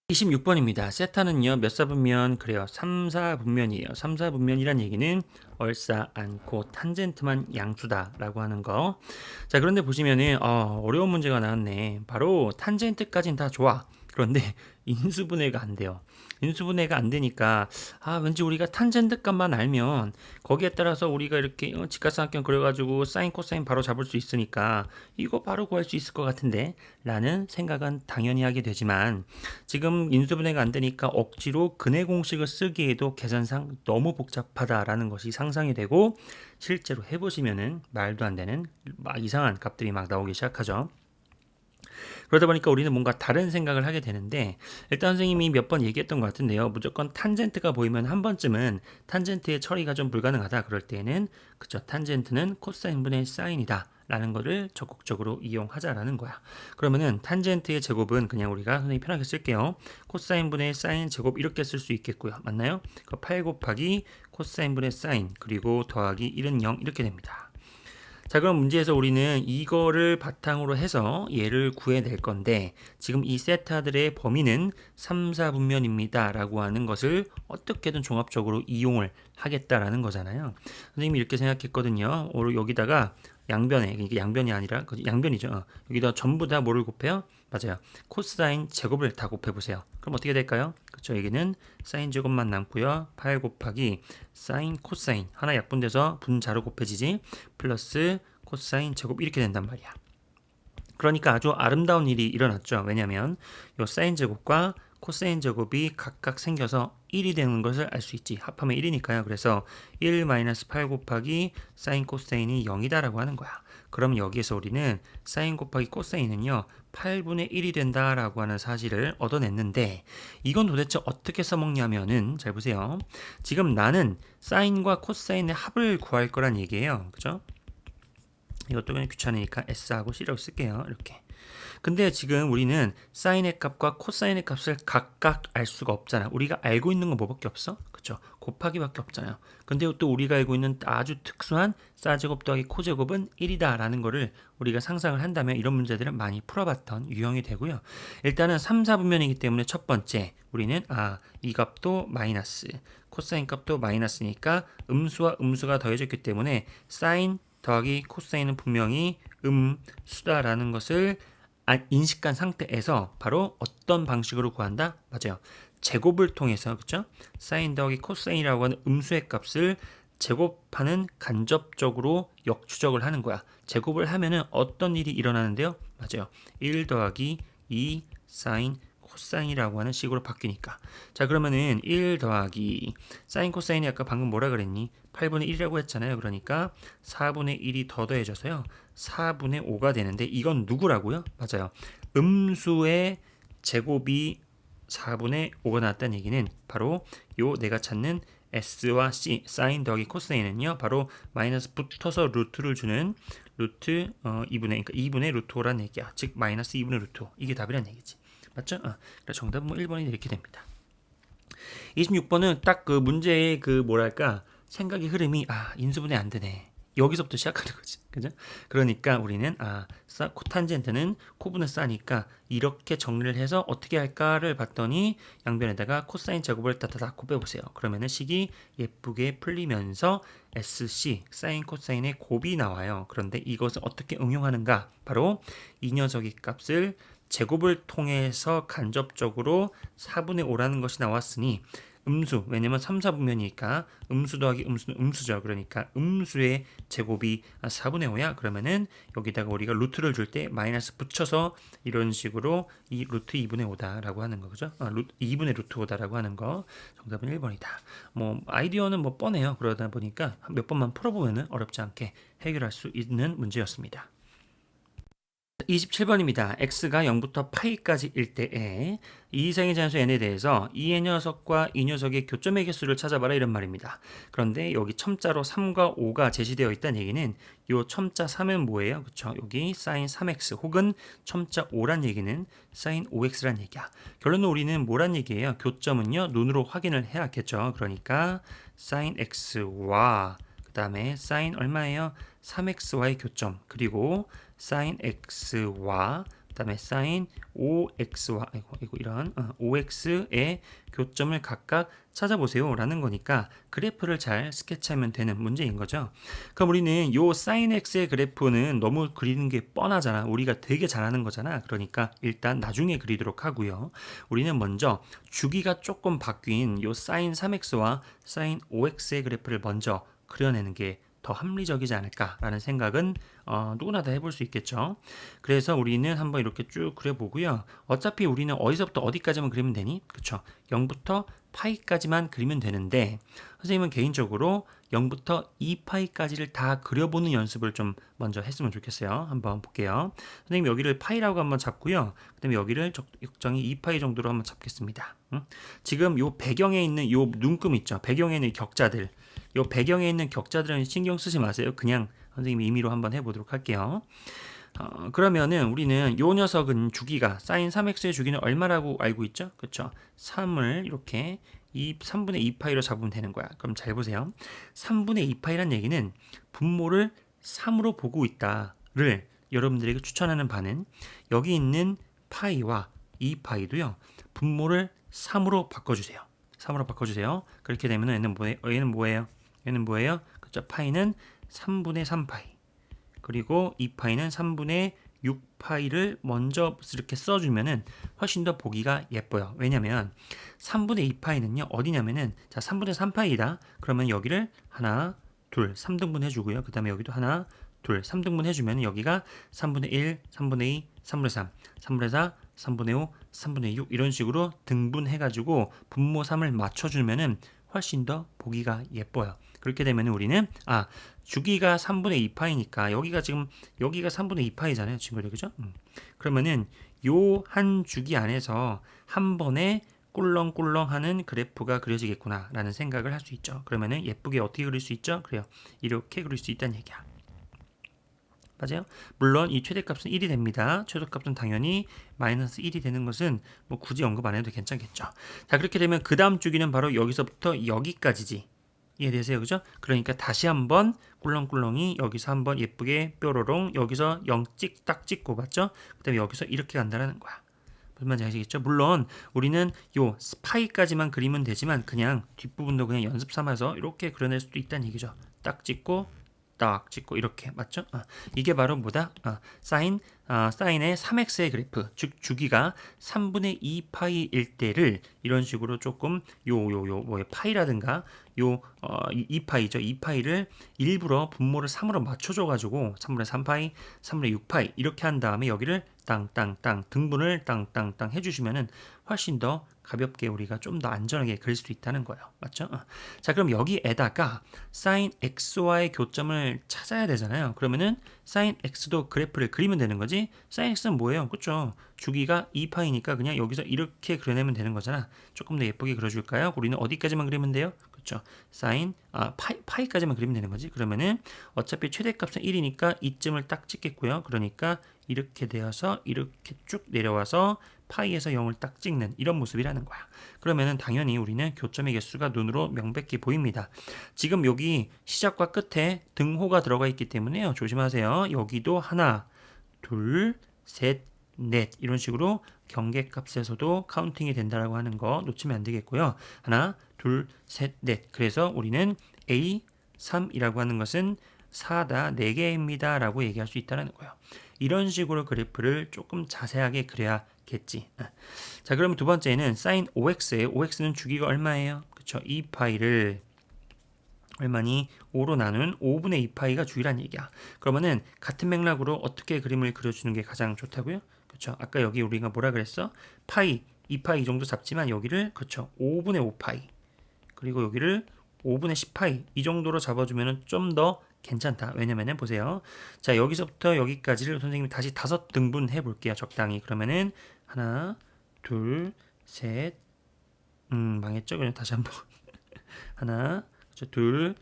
26번입니다. 세타는요 몇 사분면? 그래요 3, 4분면이에요. 3, 4분면이란 얘기는 얼싸 않고 탄젠트만 양수다 라고 하는 거. 자, 그런데 보시면은 어려운 문제가 나왔네. 바로 탄젠트까지는 다 좋아. 그런데 인수분해가 안 돼요. 인수분해가 안 되니까 왠지 우리가 탄젠트 값만 알면 거기에 따라서 우리가 이렇게 직각삼각형 그려가지고 사인 코사인 바로 잡을 수 있으니까 이거 바로 구할 수 있을 것 같은데 라는 생각은 당연히 하게 되지만 지금 인수분해가 안 되니까 억지로 근해 공식을 쓰기에도 계산상 너무 복잡하다라는 것이 상상이 되고 실제로 해보시면은 말도 안 되는 막 이상한 값들이 막 나오기 시작하죠. 그러다 보니까 우리는 뭔가 다른 생각을 하게 되는데 일단 선생님이 몇 번 얘기했던 것 같은데요. 무조건 탄젠트가 보이면 한 번쯤은 탄젠트의 처리가 좀 불가능하다. 그럴 때에는 그쵸, 탄젠트는 코사인분의 사인이다 라는 거를 적극적으로 이용하자라는 거야. 그러면은 탄젠트의 제곱은 그냥 우리가 선생님 편하게 쓸게요. 코사인분의 사인 제곱 이렇게 쓸 수 있겠고요. 맞나요? 8 곱하기 코사인분의 사인 그리고 더하기 1은 0 이렇게 됩니다. 자, 그럼 문제에서 우리는 이거를 바탕으로 해서 얘를 구해낼 건데 지금 이 세타들의 범위는 3, 4분면입니다 라고 하는 것을 어떻게든 종합적으로 이용을 하겠다라는 거잖아요. 선생님이 이렇게 생각했거든요. 여기다가 양변에, 이게 양변이 아니라 양변이죠. 여기다 전부 다 뭐를 곱해요? 맞아요. 코사인 제곱을 다 곱해보세요. 그럼 어떻게 될까요? 그렇죠. 여기는 사인 제곱만 남고요. 8 곱하기 사인 코사인 하나 약분돼서 분자로 곱해지지 플러스 코사인 제곱 이렇게 된단 말이야. 그러니까 아주 아름다운 일이 일어났죠. 왜냐하면 이 사인 제곱과 코사인 제곱이 각각 생겨서 1이 되는 것을 알 수 있지. 합하면 1이니까요. 그래서 1-8 곱하기 사인 코사인이 0이다라고 하는 거야. 그럼 여기에서 우리는 사인 곱하기 코사인은요 8분의 1이 된다라고 하는 사실을 얻어냈는데 이건 도대체 어떻게 써먹냐면은 잘 보세요. 지금 나는 사인과 코사인의 합을 구할 거란 얘기예요. 그죠? 이것도 그냥 귀찮으니까 S하고 C라고 쓸게요. 이렇게. 근데 지금 우리는 사인의 값과 코사인의 값을 각각 알 수가 없잖아. 우리가 알고 있는 건 뭐밖에 없어? 그쵸? 곱하기밖에 없잖아요. 근데 또 우리가 알고 있는 아주 특수한 사제곱 더하기 코제곱은 1이다 라는 거를 우리가 상상을 한다면 이런 문제들은 많이 풀어봤던 유형이 되고요. 일단은 3, 4분면이기 때문에 첫 번째 우리는 이 값도 마이너스 코사인 값도 마이너스니까 음수와 음수가 더해졌기 때문에 사인 더하기 코사인은 분명히 음수다라는 것을 인식한 상태에서 바로 어떤 방식으로 구한다? 맞아요. 제곱을 통해서 그렇죠? 사인 더하기 코사인이라고 하는 음수의 값을 제곱하는 간접적으로 역추적을 하는 거야. 제곱을 하면은 어떤 일이 일어나는데요? 맞아요. 1 더하기 2 사인 코사인이라고 하는 식으로 바뀌니까. 자, 그러면은 1 더하기 사인 코사인이 아까 방금 뭐라 그랬니? 8분의 1이라고 했잖아요. 그러니까 4분의 1이 더 더해져서요. 4분의 5가 되는데 이건 누구라고요? 맞아요. 음수의 제곱이 4분의 5가 나왔다는 얘기는 바로 요 내가 찾는 S와 C, 사인 더하기 코사인은요. 바로 마이너스 붙어서 루트를 주는 루트 2분의, 그러니까 2분의 루트 5라는 얘기야. 즉 마이너스 2분의 루트 5. 이게 답이란 얘기지. 맞죠? 그래서 정답은 뭐 1번이 이렇게 됩니다. 26번은 딱 그 문제의 그 뭐랄까 생각의 흐름이 인수분해 안 되네. 여기서부터 시작하는 거지. 그죠? 그러니까 우리는 코탄젠트는 코분을 싸니까 이렇게 정리를 해서 어떻게 할까를 봤더니 양변에다가 코사인 제곱을 다다다 곱해보세요. 그러면은 식이 예쁘게 풀리면서 SC 사인 코사인의 곱이 나와요. 그런데 이것을 어떻게 응용하는가? 바로 이 녀석의 값을 제곱을 통해서 간접적으로 4분의 5라는 것이 나왔으니 음수, 왜냐면 3, 4분면이니까 음수 더하기 음수는 음수죠. 그러니까 음수의 제곱이 4분의 5야. 그러면은 여기다가 우리가 루트를 줄 때 마이너스 붙여서 이런 식으로 이 루트 2분의 5다라고 하는 거 그죠? 2분의 루트 5다라고 하는 거 정답은 1번이다. 뭐 아이디어는 뭐 뻔해요. 그러다 보니까 몇 번만 풀어보면은 어렵지 않게 해결할 수 있는 문제였습니다. 27번입니다. x가 0부터 파이까지일 때에 이 이상의 자연수 n에 대해서 이 녀석과 이 녀석의 교점의 개수를 찾아봐라 이런 말입니다. 그런데 여기 첨자로 3과 5가 제시되어 있다는 얘기는 이 첨자 3은 뭐예요? 그쵸? 여기 sin 3x 혹은 첨자 5란 얘기는 sin 5x란 얘기야. 결론은 우리는 뭐란 얘기예요? 교점은요 눈으로 확인을 해야겠죠. 그러니까 sin x와 그 다음에 sin 얼마예요? 3x와의 교점 그리고 sin x와 그다음에 sin 5x와 이거 이런 5x의 교점을 각각 찾아보세요라는 거니까 그래프를 잘 스케치하면 되는 문제인 거죠. 그럼 우리는 요 sin x의 그래프는 너무 그리는 게 뻔하잖아. 우리가 되게 잘하는 거잖아. 그러니까 일단 나중에 그리도록 하고요. 우리는 먼저 주기가 조금 바뀐 요 sin 3x와 sin 5x의 그래프를 먼저 그려내는 게 더 합리적이지 않을까라는 생각은 누구나 다 해볼 수 있겠죠. 그래서 우리는 한번 이렇게 쭉 그려보고요. 어차피 우리는 어디서부터 어디까지만 그리면 되니? 그쵸? 0부터 파이까지만 그리면 되는데 선생님은 개인적으로 0부터 2파이까지를 다 그려보는 연습을 좀 먼저 했으면 좋겠어요. 한번 볼게요. 선생님 여기를 파이라고 한번 잡고요. 그 다음에 여기를 적정히 2파이 정도로 한번 잡겠습니다. 지금 요 배경에 있는 요 눈금 있죠? 배경에 있는 격자들. 요 배경에 있는 격자들은 신경 쓰지 마세요. 그냥 선생님이 임의로 한번 해보도록 할게요. 그러면은 우리는 요 녀석은 주기가 sin 3x의 주기는 얼마라고 알고 있죠? 그쵸? 3을 이렇게 3분의 2파이로 잡으면 되는 거야. 그럼 잘 보세요. 3분의 2파이란 얘기는 분모를 3으로 보고 있다를 여러분들에게 추천하는 바는 여기 있는 파이와 2파이도요. 분모를 3으로 바꿔주세요. 3으로 바꿔주세요. 그렇게 되면 얘는 뭐예요? 얘는 뭐예요? 그쵸? 파이는 3분의 3파이. 그리고 2파이는 3분의 6파이를 먼저 이렇게 써주면은 훨씬 더 보기가 예뻐요. 왜냐면 3분의 2파이는요, 어디냐면은, 자, 3분의 3파이다. 그러면 여기를 하나, 둘, 3등분 해주고요. 그 다음에 여기도 하나, 둘, 3등분 해주면 여기가 3분의 1, 3분의 2, 3분의 3, 3분의 4, 3분의 5, 3분의 6 이런 식으로 등분해가지고 분모 3을 맞춰주면은 훨씬 더 보기가 예뻐요. 그렇게 되면 우리는 주기가 3분의 2파이니까 여기가 3분의 2파이잖아요. 친구들 그죠? 그러면은 요 한 주기 안에서 한 번에 꿀렁꿀렁하는 그래프가 그려지겠구나 라는 생각을 할 수 있죠. 그러면은 예쁘게 어떻게 그릴 수 있죠? 그래요. 이렇게 그릴 수 있다는 얘기야. 맞아요? 물론 이 최대값은 1이 됩니다. 최소값은 당연히 마이너스 1이 되는 것은 뭐 굳이 언급 안 해도 괜찮겠죠. 자, 그렇게 되면 그 다음 주기는 바로 여기서부터 여기까지지. 이해되세요? 그죠? 그러니까 다시 한번 꿀렁꿀렁이 여기서 한번 예쁘게 뾰로롱 여기서 0 딱 찍고 봤죠? 그 다음에 여기서 이렇게 간다라는 거야. 무슨 말인지 아시겠죠? 물론 우리는 요 파이까지만 그리면 되지만 그냥 뒷부분도 그냥 연습 삼아서 이렇게 그려낼 수도 있다는 얘기죠. 딱 찍고 이렇게 맞죠? 이게 바로 뭐다? 사인의 3x의 그래프, 즉 주기가 3분의 2파이일 때를 이런 식으로 조금 파이라든가 2파이죠. 2파이를 일부러 분모를 3으로 맞춰줘가지고 3분의 3파이, 3분의 6파이 이렇게 한 다음에 여기를 땅땅땅 등분을 땅땅땅 해주시면은 훨씬 더 가볍게 우리가 좀 더 안전하게 그릴 수 있다는 거예요. 맞죠? 자, 그럼 여기에다가 sin x와의 교점을 찾아야 되잖아요. 그러면은 sin x도 그래프를 그리면 되는 거지. sin x는 뭐예요? 그렇죠? 주기가 2파이니까 그냥 여기서 이렇게 그려내면 되는 거잖아. 조금 더 예쁘게 그려줄까요? 우리는 어디까지만 그리면 돼요? 그렇죠? 파이까지만 그리면 되는 거지. 그러면은 어차피 최대값은 1이니까 이쯤을 딱 찍겠고요. 그러니까 이렇게 되어서 이렇게 쭉 내려와서 파이에서 0을 딱 찍는 이런 모습이라는 거야. 그러면은 당연히 우리는 교점의 개수가 눈으로 명백히 보입니다. 지금 여기 시작과 끝에 등호가 들어가 있기 때문에요. 조심하세요. 여기도 하나, 둘, 셋, 넷 이런 식으로 경계값에서도 카운팅이 된다라고 하는 거 놓치면 안 되겠고요. 하나, 둘, 셋, 넷. 그래서 우리는 A, 3이라고 하는 것은 4다, 4개입니다 라고 얘기할 수 있다는 거예요. 이런 식으로 그래프를 조금 자세하게 그려야겠지. 자, 그러면 두 번째는 sin 5x예요. 5x는 주기가 얼마예요? 그쵸? 2파이를 얼마니? 5로 나눈 5분의 2파이가 주기란 얘기야. 그러면은 같은 맥락으로 어떻게 그림을 그려주는 게 가장 좋다고요? 그쵸? 아까 여기 우리가 뭐라 그랬어? 파이, 2파이 이 정도 잡지만 여기를 그쵸? 5분의 5파이 그리고 여기를 5분의 10파이 이 정도로 잡아주면 좀 더 괜찮다. 왜냐면은 보세요. 자, 여기서부터 여기까지를 선생님이 다시 5등분 해볼게요. 적당히. 그러면은 하나, 둘, 셋, 망했죠? 그냥 다시 한번 하나, 둘,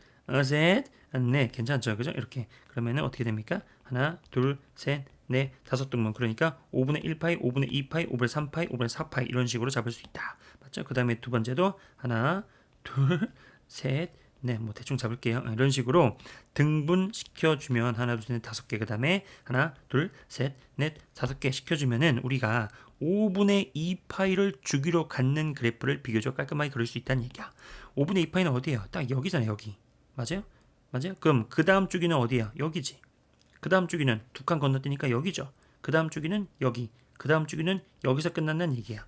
셋, 넷. 괜찮죠? 그죠? 이렇게. 그러면은 어떻게 됩니까? 하나, 둘, 셋, 넷, 5등분. 그러니까 5분의 1파이, 5분의 2파이, 5분의 3파이, 5분의 4파이 이런 식으로 잡을 수 있다. 맞죠? 그 다음에 두 번째도 하나, 둘, 셋, 네, 뭐 대충 잡을게요. 이런 식으로 등분시켜주면 하나, 둘, 셋, 다섯 개. 그 다음에 하나, 둘, 셋, 넷, 다섯 개 시켜주면은 우리가 5분의 2 파이를 주기로 갖는 그래프를 비교적 깔끔하게 그릴 수 있다는 얘기야. 5분의 2 파이는 어디예요? 딱 여기잖아요, 여기. 맞아요? 맞아요? 그럼 그 다음 주기는 어디야? 여기지. 그 다음 주기는 두 칸 건너뛰니까 여기죠. 그 다음 주기는 여기. 그 다음 주기는 여기서 끝난다는 얘기야.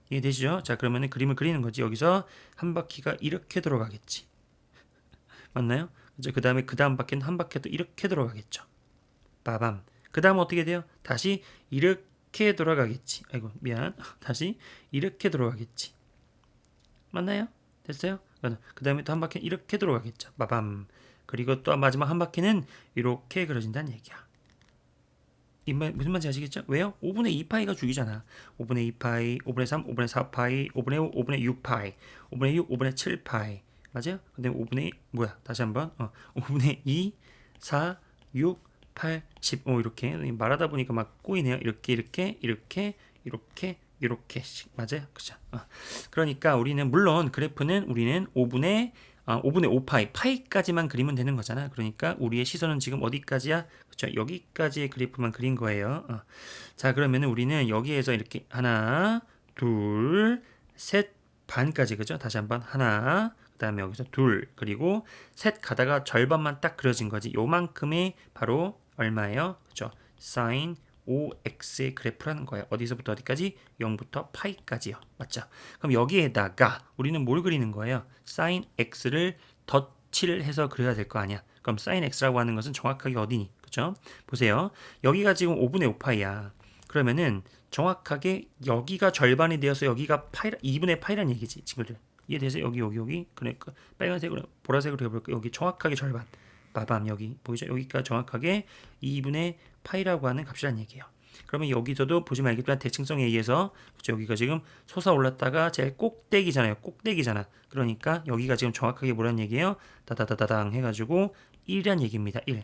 이해되시죠? 자, 그러면은 그림을 그리는 거지. 여기서 한 바퀴가 이렇게 돌아가겠지. 맞나요? 그죠? 그 다음에 그 다음 바퀴는 한 바퀴도 이렇게 돌아가겠죠. 빠밤. 그 다음 어떻게 돼요? 다시 이렇게 돌아가겠지. 아이고, 미안. 다시 이렇게 돌아가겠지. 맞나요? 됐어요? 그 다음에 또 한 바퀴는 이렇게 돌아가겠죠. 빠밤. 그리고 또 마지막 한 바퀴는 이렇게 그려진다는 얘기야. 무슨 말인지 아시겠죠? 왜요? 5분의 2파이가 주기잖아. 5분의 2파이, 5분의 3, 5분의 4파이, 5분의 5, 5분의 6파이, 5분의 6, 5분의 7파이. 맞아요? 근데 5분의 다시 한번. 5분의 2, 4, 6, 8, 10. 이렇게 말하다 보니까 막 꼬이네요. 이렇게씩. 맞아요? 그죠? 그러니까 우리는 물론 그래프는 우리는 5분의 5파이, 파이까지만 그리면 되는 거잖아. 그러니까 우리의 시선은 지금 어디까지야? 그렇죠? 여기까지의 그래프만 그린 거예요. 자, 그러면 우리는 여기에서 이렇게 하나, 둘, 셋, 반까지, 그죠? 다시 한번 하나, 그 다음에 여기서 둘, 그리고 셋 가다가 절반만 딱 그려진 거지. 요만큼이 바로 얼마예요? 그죠? 사인 5x의 그래프라는 거예요. 어디서부터 어디까지? 0부터 파이까지요. 맞죠? 그럼 여기에다가 우리는 뭘 그리는 거예요? sin x를 덧칠을 해서 그려야 될 거 아니야. 그럼 sin x라고 하는 것은 정확하게 어디니? 그죠? 보세요. 여기가 지금 5분의 5파이야. 그러면은 정확하게 여기가 절반이 되어서 여기가 2분의 파이란 얘기지, 친구들. 이해되세요? 여기. 그러니까 빨간색으로, 보라색으로 해볼게요. 여기 정확하게 절반. 빠밤, 여기 보이죠? 여기가 정확하게 2분의 파이라고 하는 값이란 얘기예요. 그러면 여기서도 보시면 알겠지만 대칭성에 의해서, 그렇죠? 여기가 지금 솟아올랐다가 제일 꼭대기잖아요. 꼭대기잖아. 그러니까 여기가 지금 정확하게 뭐란 얘기예요? 다다다다당 해가지고 1이란 얘기입니다. 1.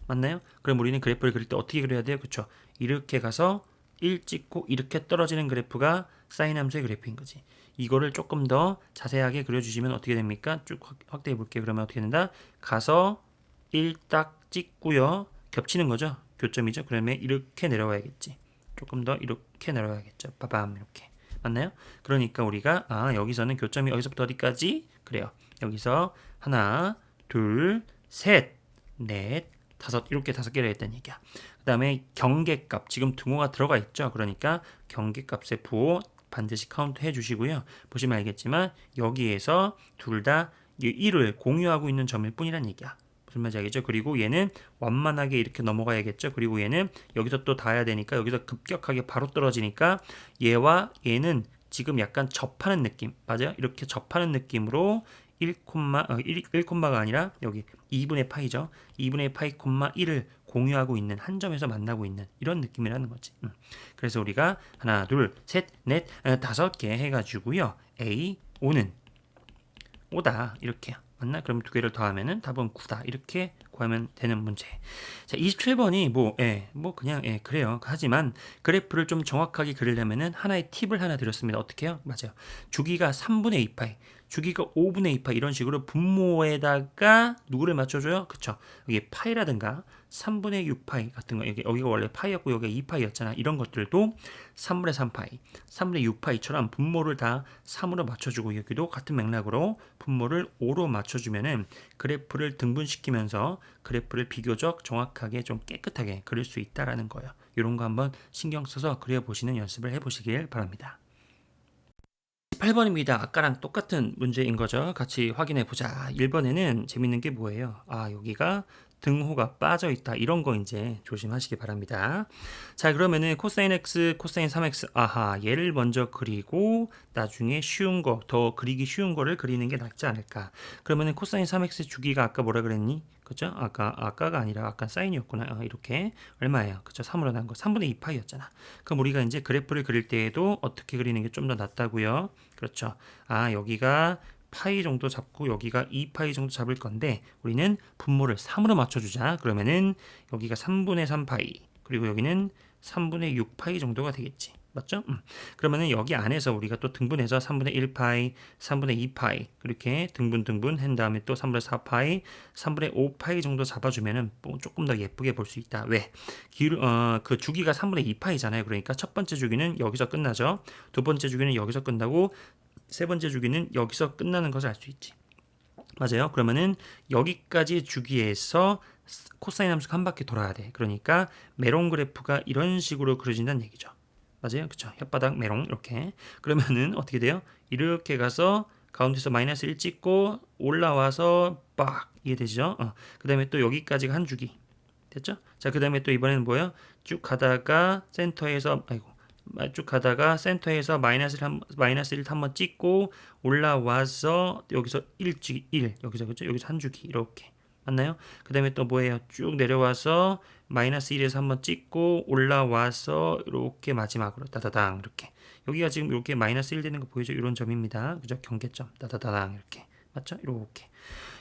맞나요? 그럼 우리는 그래프를 그릴 때 어떻게 그려야 돼요? 그렇죠? 이렇게 가서 1 찍고 이렇게 떨어지는 그래프가 사인 함수의 그래프인 거지. 이거를 조금 더 자세하게 그려주시면 어떻게 됩니까? 쭉 확대해 볼게요. 그러면 어떻게 된다? 가서 1 딱 찍고요. 겹치는 거죠. 교점이죠. 그러면 이렇게 내려와야겠지. 조금 더 이렇게 내려와야겠죠. 빠밤, 이렇게. 맞나요? 그러니까 우리가 여기서는 교점이 어디서부터 어디까지? 그래요. 여기서 하나, 둘, 셋, 넷, 다섯, 이렇게 다섯 개를 했다는 얘기야. 그 다음에 경계값, 지금 등호가 들어가 있죠. 그러니까 경계값의 부호 반드시 카운트 해주시고요. 보시면 알겠지만 여기에서 둘 다 1을 공유하고 있는 점일 뿐이란 얘기야. 무슨 말인지 알겠죠? 그리고 얘는 완만하게 이렇게 넘어가야겠죠? 그리고 얘는 여기서 또 닿아야 되니까 여기서 급격하게 바로 떨어지니까 얘와 얘는 지금 약간 접하는 느낌. 맞아요? 이렇게 접하는 느낌으로 1콤마가 아니라 여기 2분의 파이죠. 2분의 파이 콤마 1을 공유하고 있는 한 점에서 만나고 있는 이런 느낌이라는 거지. 그래서 우리가 하나, 둘, 셋, 넷, 다섯 개 해가지고요. A, O는 5다 이렇게요. 맞나? 그럼 두 개를 더하면은 답은 9다. 이렇게 구하면 되는 문제. 자, 27번이 그냥 그래요. 하지만 그래프를 좀 정확하게 그리려면은 하나의 팁을 하나 드렸습니다. 어떻게 해요? 맞아요. 주기가 3분의 2파이, 주기가 5분의 2파이 이런 식으로 분모에다가 누구를 맞춰줘요? 그쵸? 여기 파이라든가 3분의 6파이 같은 거, 여기가 원래 파이였고 여기가 2파이였잖아. 이런 것들도 3분의 3파이, 3분의 6파이처럼 분모를 다 3으로 맞춰주고 여기도 같은 맥락으로 분모를 5로 맞춰주면은 그래프를 등분시키면서 그래프를 비교적 정확하게 좀 깨끗하게 그릴 수 있다라는 거예요. 이런 거 한번 신경 써서 그려보시는 연습을 해보시길 바랍니다. 8번입니다. 아까랑 똑같은 문제인 거죠. 같이 확인해 보자. 1번에는 재밌는 게 뭐예요? 여기가 등호가 빠져 있다. 이런 거 이제 조심하시기 바랍니다. 자, 그러면은 코사인 x, 코사인 3x. 얘를 먼저 그리고 나중에 쉬운 거, 더 그리기 쉬운 거를 그리는 게 낫지 않을까? 그러면은 코사인 3x 주기가 아까 뭐라 그랬니? 그죠? 아까가 아니라 아까 사인이었구나. 이렇게 얼마예요? 그죠? 3으로 난 거. 3분의 2파이였잖아. 그럼 우리가 이제 그래프를 그릴 때에도 어떻게 그리는 게 좀 더 낫다고요? 그렇죠. 여기가 파이 정도 잡고 여기가 2파이 정도 잡을 건데 우리는 분모를 3으로 맞춰주자. 그러면은 여기가 3분의 3파이 그리고 여기는 3분의 6파이 정도가 되겠지. 맞죠? 그러면은 여기 안에서 우리가 또 등분해서 3분의 1파이, 3분의 2파이 그렇게 등분한 다음에 또 3분의 4파이, 3분의 5파이 정도 잡아주면은 뭐 조금 더 예쁘게 볼 수 있다. 왜? 그 주기가 3분의 2파이잖아요. 그러니까 첫 번째 주기는 여기서 끝나죠. 두 번째 주기는 여기서 끝나고 세 번째 주기는 여기서 끝나는 것을 알 수 있지. 맞아요. 그러면은 여기까지 주기에서 코사인 함수가 한 바퀴 돌아야 돼. 그러니까 메롱 그래프가 이런 식으로 그려진다는 얘기죠. 맞아요. 그쵸? 혓바닥 메롱 이렇게. 그러면은 어떻게 돼요? 이렇게 가서 가운데서 마이너스 1 찍고 올라와서 빡 이해되죠? 그 다음에 또 여기까지가 한 주기. 됐죠? 자, 그 다음에 또 이번에는 뭐예요? 쭉 가다가 센터에서 쭉 가다가 센터에서 마이너스 1 한번 찍고 올라와서 여기서 1 여기서 그죠? 여기서 한 주기 이렇게 맞나요? 그 다음에 또 뭐예요? 쭉 내려와서 마이너스 1에서 한번 찍고 올라와서 이렇게 마지막으로 따다당 이렇게 여기가 지금 이렇게 마이너스 1 되는 거 보이죠? 이런 점입니다. 그죠? 경계점 따다다당 이렇게 맞죠? 이렇게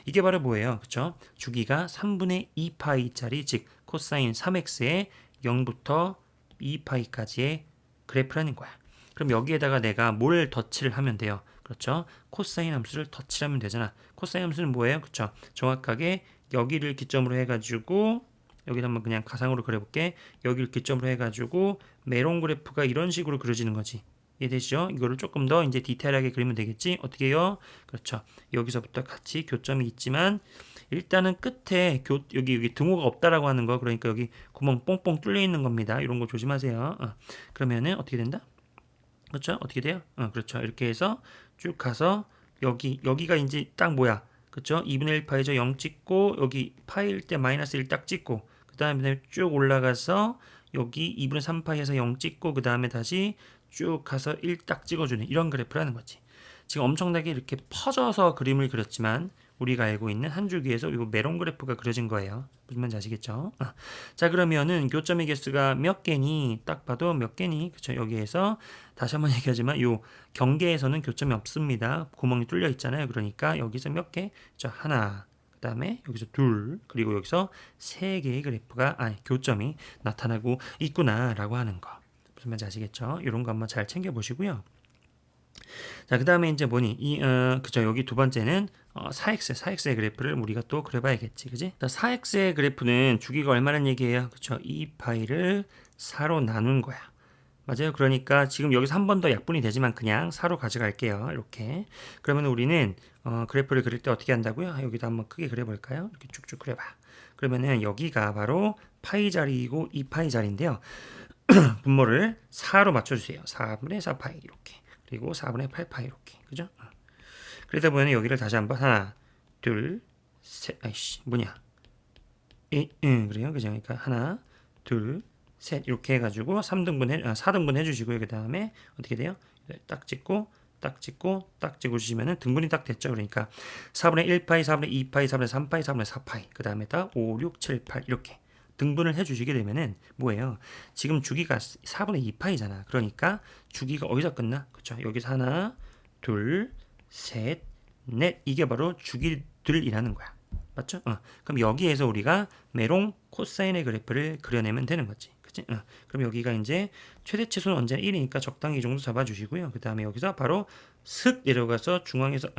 이게 바로 뭐예요? 그쵸? 주기가 3분의 2파이짜리 즉 코사인 3x의 0부터 2파이까지의 그래프라는 거야. 그럼 여기에다가 내가 뭘 덧칠을 하면 돼요? 그렇죠? 코사인 함수를 덧칠하면 되잖아. 코사인 함수는 뭐예요? 그렇죠? 정확하게 여기를 기점으로 해가지고 여기다 한번 그냥 가상으로 그려볼게. 여기를 기점으로 해가지고 메롱 그래프가 이런 식으로 그려지는 거지. 이해되시죠? 이거를 조금 더 이제 디테일하게 그리면 되겠지? 어떻게 해요? 그렇죠. 여기서부터 같이 교점이 있지만 일단은 끝에 여기 등호가 없다라고 하는 거 그러니까 여기 구멍 뽕뽕 뚫려 있는 겁니다. 이런 거 조심하세요. 그러면은 어떻게 된다? 그렇죠? 어떻게 돼요? 그렇죠. 이렇게 해서 쭉 가서 여기가 이제 딱 뭐야? 그렇죠? 2분의 1 파이죠. 0 찍고 여기 파일 때 마이너스 1 딱 찍고 그 다음에 쭉 올라가서 여기 2분의 3 파이에서 0 찍고 그 다음에 다시 쭉 가서 1 딱 찍어주는 이런 그래프라는 거지. 지금 엄청나게 이렇게 퍼져서 그림을 그렸지만 우리가 알고 있는 한 줄기에서 이 메롱 그래프가 그려진 거예요. 무슨 말인지 아시겠죠? 자, 그러면은 교점의 개수가 몇 개니? 딱 봐도 몇 개니? 그쵸? 여기에서 다시 한번 얘기하지만 요 경계에서는 교점이 없습니다. 구멍이 뚫려 있잖아요. 그러니까 여기서 몇 개? 자, 하나. 그 다음에 여기서 둘. 그리고 여기서 세 개의 교점이 나타나고 있구나라고 하는 거. 무슨 말인지 아시겠죠? 이런 거 한번 잘 챙겨 보시고요. 자, 그 다음에 이제 뭐니? 그쵸. 여기 두 번째는 4x의 그래프를 우리가 또 그려봐야겠지. 그지? 자, 4x의 그래프는 주기가 얼마란 얘기예요? 그쵸. 2파이를 4로 나눈 거야. 맞아요. 그러니까 지금 여기서 한 번 더 약분이 되지만 그냥 4로 가져갈게요. 이렇게. 그러면 우리는 그래프를 그릴 때 어떻게 한다고요? 여기도 한번 크게 그려볼까요? 이렇게 쭉쭉 그려봐. 그러면은 여기가 바로 파이 자리이고 2파이 자리인데요. 분모를 4로 맞춰주세요. 4분의 4파이 이렇게. 그리고 4분의 8파이 이렇게. 그죠? 그러다 보면 여기를 다시 한번 하나, 둘, 셋. 아이씨, 뭐냐? 그래요. 그죠? 그러니까 하나, 둘, 셋 이렇게 해가지고 4등분 해주시고요. 그 다음에 어떻게 돼요? 딱 찍고 딱 찍고 딱 찍어주시면은 등분이 딱 됐죠. 그러니까 4분의 1파이, 4분의 2파이, 4분의 3파이, 4분의 4파이 그 다음에다 5, 6, 7, 8 이렇게 등분을 해주시게 되면은 뭐예요? 지금 주기가 4분의 2파이잖아. 그러니까 주기가 어디서 끝나? 그렇죠. 여기서 하나, 둘, 셋, 넷 이게 바로 주기들이라는 거야. 맞죠? 그럼 여기에서 우리가 메롱 코사인의 그래프를 그려내면 되는 거지. 그치? 그럼 여기가 이제 최대치수는 언제나 1이니까 적당히 이 정도 잡아주시고요. 그 다음에 여기서 바로 슥 내려가서 중앙에서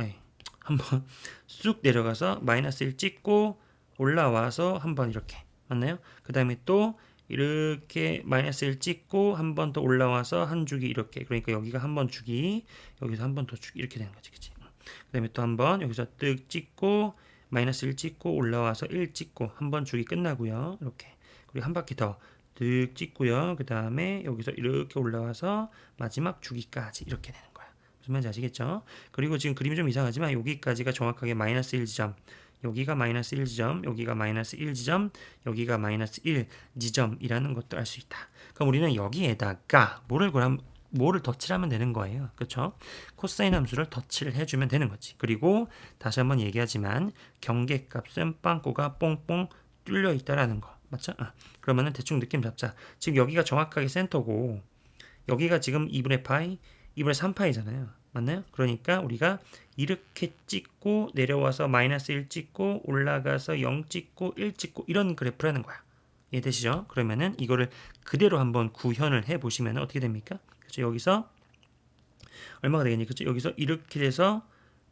한번 쑥 내려가서 마이너스 1 찍고 올라와서 한번 이렇게 맞나요? 그 다음에 또 이렇게 마이너스 1 찍고 한 번 더 올라와서 한 주기 이렇게 그러니까 여기가 한 번 주기 여기서 한 번 더 주기 이렇게 되는 거지. 그치? 그 다음에 또 한 번 여기서 뜩 찍고 마이너스 1 찍고 올라와서 1 찍고 한 번 주기 끝나고요. 이렇게 그리고 한 바퀴 더 득 찍고요. 그 다음에 여기서 이렇게 올라와서 마지막 주기까지 이렇게 되는 거야. 무슨 말인지 아시겠죠? 그리고 지금 그림이 좀 이상하지만 여기까지가 정확하게 마이너스 1지점 여기가 마이너스 1지점 여기가 마이너스 1지점 여기가 마이너스 1지점이라는 것도 알 수 있다. 그럼 우리는 여기에다가 뭐를 덧칠하면 되는 거예요. 그렇죠? 코사인 함수를 덧칠을 해주면 되는 거지. 그리고 다시 한번 얘기하지만 경계값은 빵꾸가 뽕뽕 뚫려 있다라는 거. 맞죠? 그러면은 대충 느낌 잡자. 지금 여기가 정확하게 센터고 여기가 지금 2분의 파이, 2분의 3파이잖아요. 맞나요? 그러니까 우리가 이렇게 찍고 내려와서 마이너스 1 찍고 올라가서 0 찍고 1 찍고 이런 그래프라는 거야. 이해되시죠? 그러면은 이거를 그대로 한번 구현을 해보시면 어떻게 됩니까? 그쵸? 여기서 얼마가 되겠니? 그쵸? 여기서 이렇게 돼서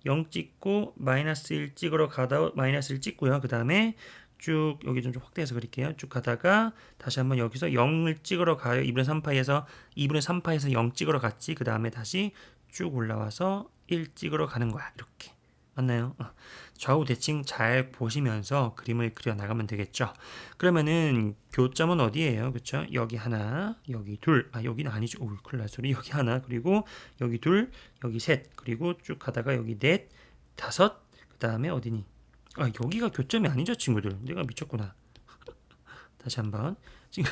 0 찍고 마이너스 1 찍으러 가다 마이너스 1 찍고요. 그 다음에 쭉 여기 좀 확대해서 그릴게요. 쭉 가다가 다시 한번 여기서 0을 찍으러 가요. 2분의 3파이에서 0 찍으러 갔지. 그 다음에 다시 쭉 올라와서 1 찍으러 가는 거야. 이렇게. 맞나요? 좌우 대칭 잘 보시면서 그림을 그려 나가면 되겠죠. 그러면은 교점은 어디예요? 그쵸? 여기 하나, 여기 둘, 여기는 아니죠. 오, 큰일 날 소리. 여기 하나, 그리고 여기 둘, 여기 셋, 그리고 쭉 가다가 여기 넷, 다섯, 그 다음에 어디니? 여기가 교점이 아니죠, 친구들. 내가 미쳤구나. 다시 한번. 지금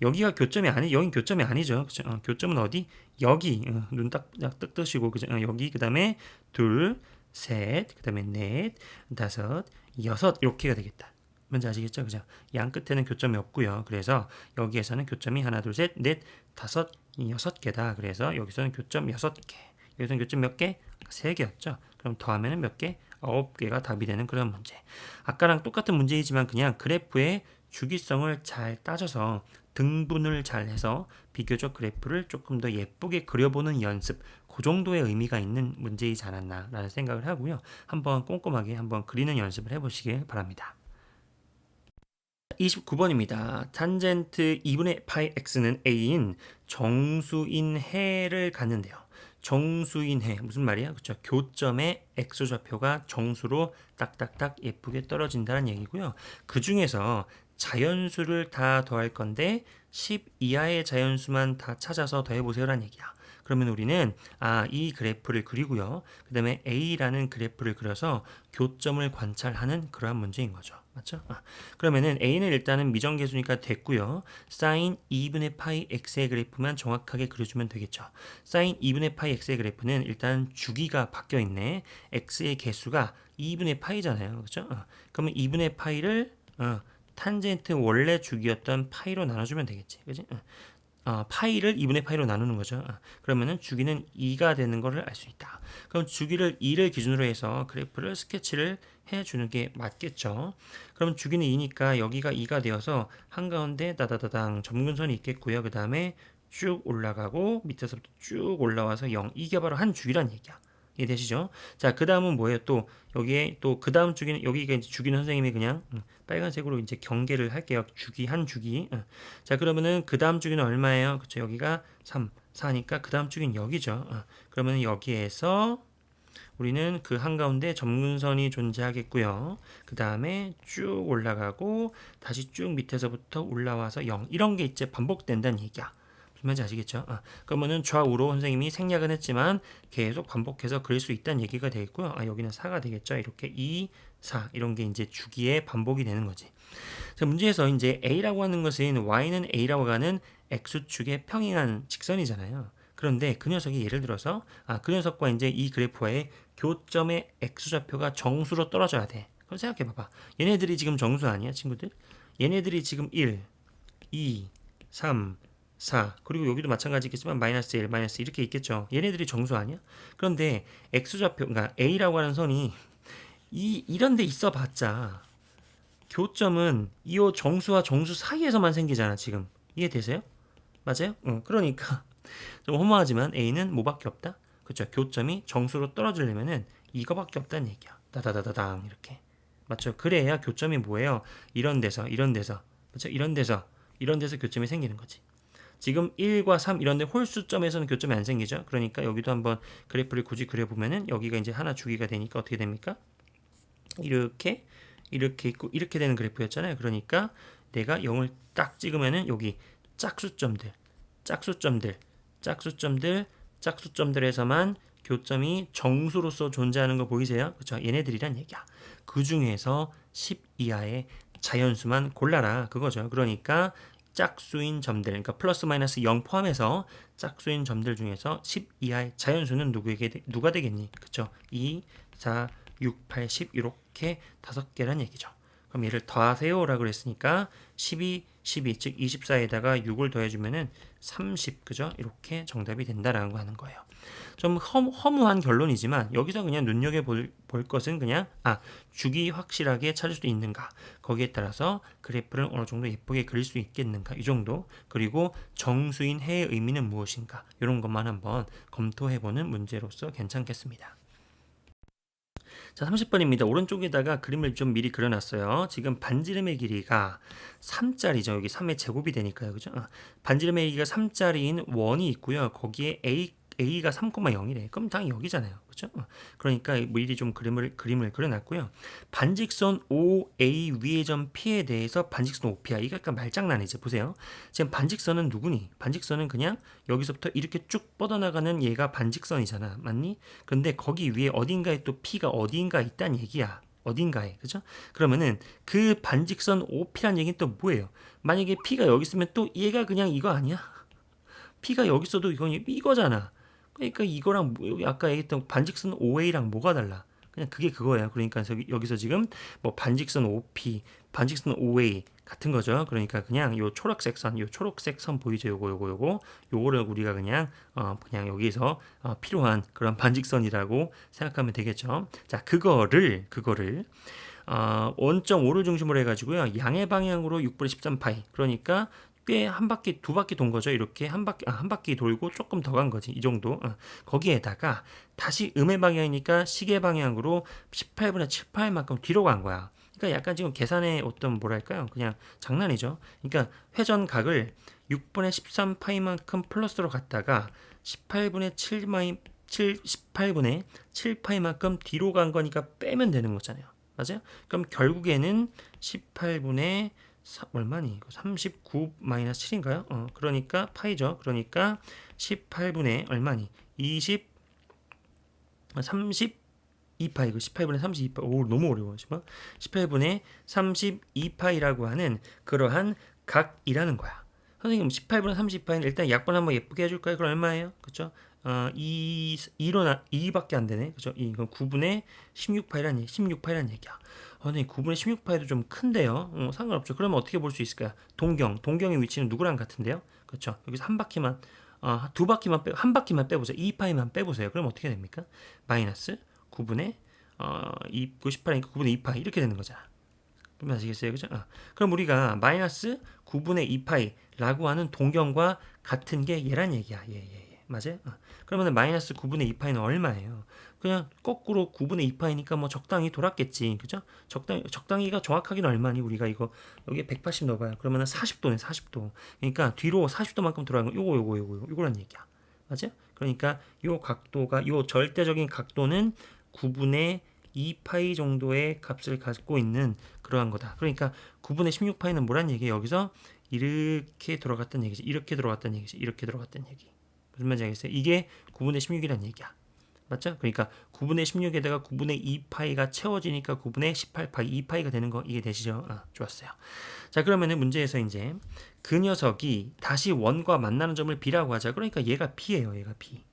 여기가 교점이 여긴 교점이 아니죠. 그쵸? 교점은 어디? 여기. 눈 딱 뜨시고, 그죠? 여기, 그 다음에 둘, 셋, 그 다음에 넷, 다섯, 여섯 이렇게가 되겠다. 뭔지 아시겠죠? 그죠? 양 끝에는 교점이 없고요. 그래서 여기에서는 교점이 하나, 둘, 셋, 넷, 다섯, 여섯 개다. 그래서 여기서는 교점 여섯 개. 여기서는 교점 몇 개? 세 개였죠. 그럼 더하면은 몇 개? 9개가 답이 되는 그런 문제. 아까랑 똑같은 문제이지만 그냥 그래프의 주기성을 잘 따져서 등분을 잘 해서 비교적 그래프를 조금 더 예쁘게 그려보는 연습, 그 정도의 의미가 있는 문제이지 않았나라는 생각을 하고요. 한번 꼼꼼하게 한번 그리는 연습을 해보시길 바랍니다. 29번입니다. 탄젠트 2분의 파이 x는 a인 정수인 해를 갖는데요. 정수인 해 무슨 말이야? 그렇죠? 교점의 x좌표가 정수로 딱딱딱 예쁘게 떨어진다는 얘기고요. 그 중에서 자연수를 다 더할 건데 10 이하의 자연수만 다 찾아서 더해보세요라는 얘기야. 그러면 우리는 이 그래프를 그리고요. 그 다음에 A라는 그래프를 그려서 교점을 관찰하는 그러한 문제인 거죠. 맞죠? 그러면은 A는 일단은 미정계수니까 됐고요. 사인 2분의 파이 x의 그래프만 정확하게 그려주면 되겠죠. 사인 2분의 파이 x의 그래프는 일단 주기가 바뀌어 있네. x의 개수가 2분의 파이잖아요. 그렇죠? 그러면 2분의 파이를 탄젠트 원래 주기였던 파이로 나눠주면 되겠지. 그지? 파이를 2분의 파이로 나누는 거죠. 그러면은 주기는 2가 되는 것을 알 수 있다. 그럼 주기를 2를 기준으로 해서 그래프를 스케치를 해주는 게 맞겠죠. 그럼 주기는 2니까 여기가 2가 되어서 한가운데 다다다당 점근선이 있겠고요. 그 다음에 쭉 올라가고 밑에서부터 쭉 올라와서 0. 이게 바로 한 주기란 얘기야. 이해되시죠? 자, 그 다음은 뭐예요? 또 여기에 또 그 다음 주기는 여기가 이제 주기는 선생님이 그냥 빨간색으로 이제 경계를 할게요. 주기 한 주기. 자, 그러면은 그 다음 주기는 얼마예요? 그쵸? 여기가 3, 4니까 그 다음 주기는 여기죠. 그러면 여기에서 우리는 그 한가운데 점근선이 존재하겠고요. 그 다음에 쭉 올라가고 다시 쭉 밑에서부터 올라와서 0. 이런 게 이제 반복된다는 얘기야. 무슨 말인지 아시겠죠? 그러면은 좌우로 선생님이 생략은 했지만 계속 반복해서 그릴 수 있다는 얘기가 되어 있고요. 여기는 4가 되겠죠. 이렇게 2, 4 이런 게 이제 주기의 반복이 되는 거지. 자, 문제에서 이제 A라고 하는 것은 Y는 A라고 하는 X축에 평행한 직선이잖아요. 그런데 그 녀석이 예를 들어서 그 녀석과 이제 이 그래프와의 교점의 X좌표가 정수로 떨어져야 돼. 그럼 생각해 봐봐. 얘네들이 지금 정수 아니야, 친구들? 얘네들이 지금 1, 2, 3, 4 그리고 여기도 마찬가지겠지만 마이너스 1, 마이너스 이렇게 있겠죠. 얘네들이 정수 아니야? 그런데 X좌표, 그러니까 A라고 하는 선이 이런 데 있어 봤자 교점은 이 정수와 정수 사이에서만 생기잖아, 지금. 이해되세요? 맞아요? 그러니까 좀 허무하지만 A는 뭐밖에 없다? 그렇죠. 교점이 정수로 떨어지려면은 이거밖에 없다는 얘기야. 다다다다당 이렇게. 맞죠? 그래야 교점이 뭐예요? 이런 데서 그렇죠? 이런 데서 교점이 생기는 거지. 지금 1과 3 이런 데 홀수점에서는 교점이 안 생기죠. 그러니까 여기도 한번 그래프를 굳이 그려보면은 여기가 이제 하나 주기가 되니까 어떻게 됩니까? 이렇게 있고 이렇게 되는 그래프였잖아요. 그러니까 내가 0을 딱 찍으면은 여기 짝수점들에서만 교점이 정수로서 존재하는 거 보이세요? 그렇죠? 얘네들이란 얘기야. 그 중에서 10 이하의 자연수만 골라라 그거죠. 그러니까 짝수인 점들, 그러니까 플러스 마이너스 0 포함해서 짝수인 점들 중에서 10 이하의 자연수는 누가 되겠니? 그렇죠? 2, 4, 6, 8, 10 이렇게 5개란 얘기죠. 그럼 얘를 더하세요라고 그랬으니까 12 12, 즉 24에다가 6을 더해주면은 30, 그죠? 이렇게 정답이 된다라는 거 하는 거예요. 좀 허무한 결론이지만 여기서 그냥 눈여겨볼 것은 그냥 죽이 확실하게 찾을 수 있는가, 거기에 따라서 그래프를 어느 정도 예쁘게 그릴 수 있겠는가, 이 정도. 그리고 정수인 해의 의미는 무엇인가, 이런 것만 한번 검토해보는 문제로서 괜찮겠습니다. 자, 30번입니다. 오른쪽에다가 그림을 좀 미리 그려놨어요. 지금 반지름의 길이가 3짜리죠. 여기 3의 제곱이 되니까요. 그죠? 반지름의 길이가 3짜리인 원이 있고요. 거기에 A가 3,0이래. 그럼 당연히 여기잖아요. 그죠? 그러니까 미리 좀 그림을 그려놨고요. 반직선 OA 위의 점 P에 대해서 반직선 OP야. 이거 약간 말장난이지. 보세요. 지금 반직선은 누구니? 반직선은 그냥 여기서부터 이렇게 쭉 뻗어나가는 얘가 반직선이잖아. 맞니? 근데 거기 위에 어딘가에 또 P가 어딘가 있다는 얘기야. 어딘가에. 그죠? 그러면은 그 반직선 OP란 얘기는 또 뭐예요? 만약에 P가 여기 있으면 또 얘가 그냥 이거 아니야? P가 여기 있어도 이거잖아. 그러니까 이거랑 여기 아까 얘기했던 반직선 OA랑 뭐가 달라? 그냥 그게 그거예요. 그러니까 여기서 지금 뭐 반직선 OP, 반직선 OA 같은 거죠. 그러니까 그냥 요 초록색 선 보이죠? 요거를 우리가 그냥 여기서 필요한 그런 반직선이라고 생각하면 되겠죠. 자, 그거를 원점 5를 중심으로 해가지고요. 양의 방향으로 6분의 13파이. 그러니까 꽤 두 바퀴 돈 거죠. 이렇게 한 바퀴 돌고 조금 더 간 거지. 이 정도. 거기에다가 다시 음의 방향이니까 시계 방향으로 18분의 7파이만큼 뒤로 간 거야. 그러니까 약간 지금 계산의 어떤 뭐랄까요? 그냥 장난이죠. 그러니까 회전각을 6분의 13파이만큼 플러스로 갔다가 18분의 7파이만큼 뒤로 간 거니까 빼면 되는 거잖아요. 맞아요? 그럼 결국에는 18분의 얼마니? 39 마이너스 7인가요? 그러니까 파이죠. 그러니까 18분의 얼마니? 32파이. 이거 18분의 32파이. 오, 너무 어려워. 18분의 32파이라고 하는 그러한 각이라는 거야. 선생님, 18분의 32파이는 일단 약분 한번 예쁘게 해줄까요? 그럼 얼마예요? 그쵸? 2밖에 안 되네. 그죠? 이건 9분의 16파이란 얘기야. 선생님, 9분의 16파이도 좀 큰데요. 상관없죠. 그러면 어떻게 볼 수 있을까요? 동경의 위치는 누구랑 같은데요? 그렇죠. 여기서 한 바퀴만, 한 바퀴만 빼보세요. 2파이만 빼보세요. 그럼 어떻게 됩니까? 마이너스 9분의 98이니까 9분의 2파이 이렇게 되는 거잖아. 그럼 아시겠어요? 그죠? 그럼 우리가 마이너스 9분의 2파이라고 하는 동경과 같은 게 얘란 얘기야. 맞아요? 그러면 마이너스 9분의 2파이는 얼마예요? 그냥 거꾸로 9분의 2파이니까 뭐 적당히 돌았겠지. 그죠? 적당히가 정확하게는 얼마니? 우리가 이거 여기에 180 넣어봐요. 그러면 40도네, 40도. 그러니까 뒤로 40도만큼 돌아가는 거 요거란 얘기야. 맞아요? 그러니까 요 절대적인 각도는 9분의 2파이 정도의 값을 갖고 있는 그러한 거다. 그러니까 9분의 16파이는 뭐란 얘기예요? 여기서 이렇게 돌아갔다는 얘기지. 이렇게 돌아갔다는 얘기지. 이렇게 돌아갔다는 얘기. 무슨 말인지 알겠어요? 이게 9분의 16이란 얘기야. 맞죠? 그러니까 9분의 16에다가 9분의 2파이가 채워지니까 9분의 18파이, 2파이가 되는 거 이해되시죠? 좋았어요. 자, 그러면은 문제에서 이제 그 녀석이 다시 원과 만나는 점을 B라고 하자. 그러니까 얘가 B예요. 얘가 B.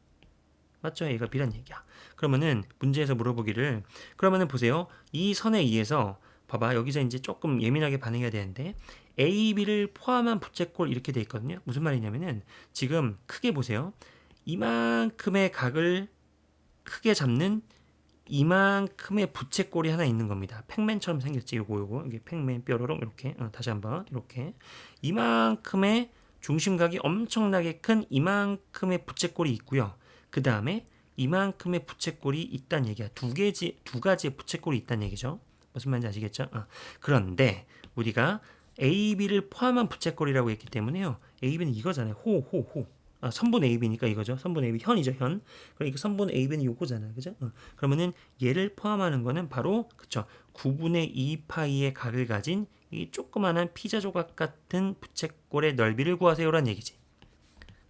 맞죠? 얘가 B란 얘기야. 그러면은 문제에서 물어보기를, 그러면은 보세요. 이 선에 의해서 봐봐. 여기서 이제 조금 예민하게 반응해야 되는데 A, B를 포함한 부채꼴 이렇게 돼 있거든요. 무슨 말이냐면은 지금 크게 보세요. 이만큼의 각을 크게 잡는 이만큼의 부채꼴이 하나 있는 겁니다. 팩맨처럼 생겼지. 요거 이게 팩맨 뾰로롱 이렇게. 다시 한번 이렇게 이만큼의 중심각이 엄청나게 큰 이만큼의 부채꼴이 있고요. 그 다음에 이만큼의 부채꼴이 있다는 얘기야. 두 가지의 부채꼴이 있다는 얘기죠. 무슨 말인지 아시겠죠? 그런데 우리가 A, B를 포함한 부채꼴이라고 했기 때문에요. A, B는 이거잖아요. 선분 AB니까 이거죠. 선분 AB 현이죠, 현. 그러니까 선분 AB는 요거잖아요. 그죠? 그러면은 얘를 포함하는 거는 바로 그쵸. 9분의 2파이의 각을 가진 이 조그만한 피자 조각 같은 부채꼴의 넓이를 구하세요라는 얘기지.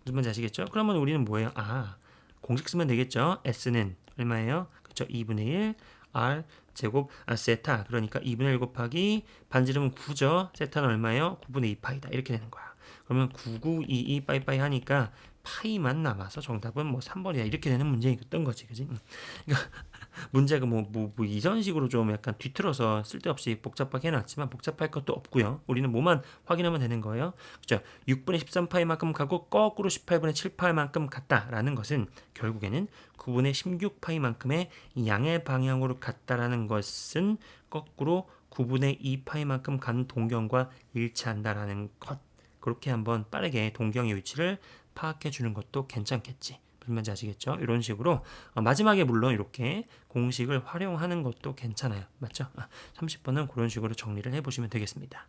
무슨 말인지 아시겠죠? 그러면 우리는 뭐예요? 공식 쓰면 되겠죠. S는 얼마예요? 그쵸? 2분의 1 R 제곱 세타. 그러니까 2분의 1 곱하기 반지름은 9죠. 세타는 얼마예요? 9분의 2파이다. 이렇게 되는 거야. 그러면 9922 빠이빠이 하니까 파이만 남아서 정답은 뭐 3번이야. 이렇게 되는 문제였던 거지. 그지? 그러니까 문제가 뭐 이런 식으로 좀 약간 뒤틀어서 쓸데없이 복잡하게 해놨지만 복잡할 것도 없고요. 우리는 뭐만 확인하면 되는 거예요. 그죠? 6분의 13파이만큼 가고 거꾸로 18분의 7파이만큼 갔다라는 것은 결국에는 9분의 16파이만큼의 양의 방향으로 갔다라는 것은 거꾸로 9분의 2파이만큼 간 동경과 일치한다라는 것. 그렇게 한번 빠르게 동경의 위치를 파악해 주는 것도 괜찮겠지. 무슨 말인지 아시겠죠? 이런 식으로 마지막에 물론 이렇게 공식을 활용하는 것도 괜찮아요. 맞죠? 30번은 그런 식으로 정리를 해보시면 되겠습니다.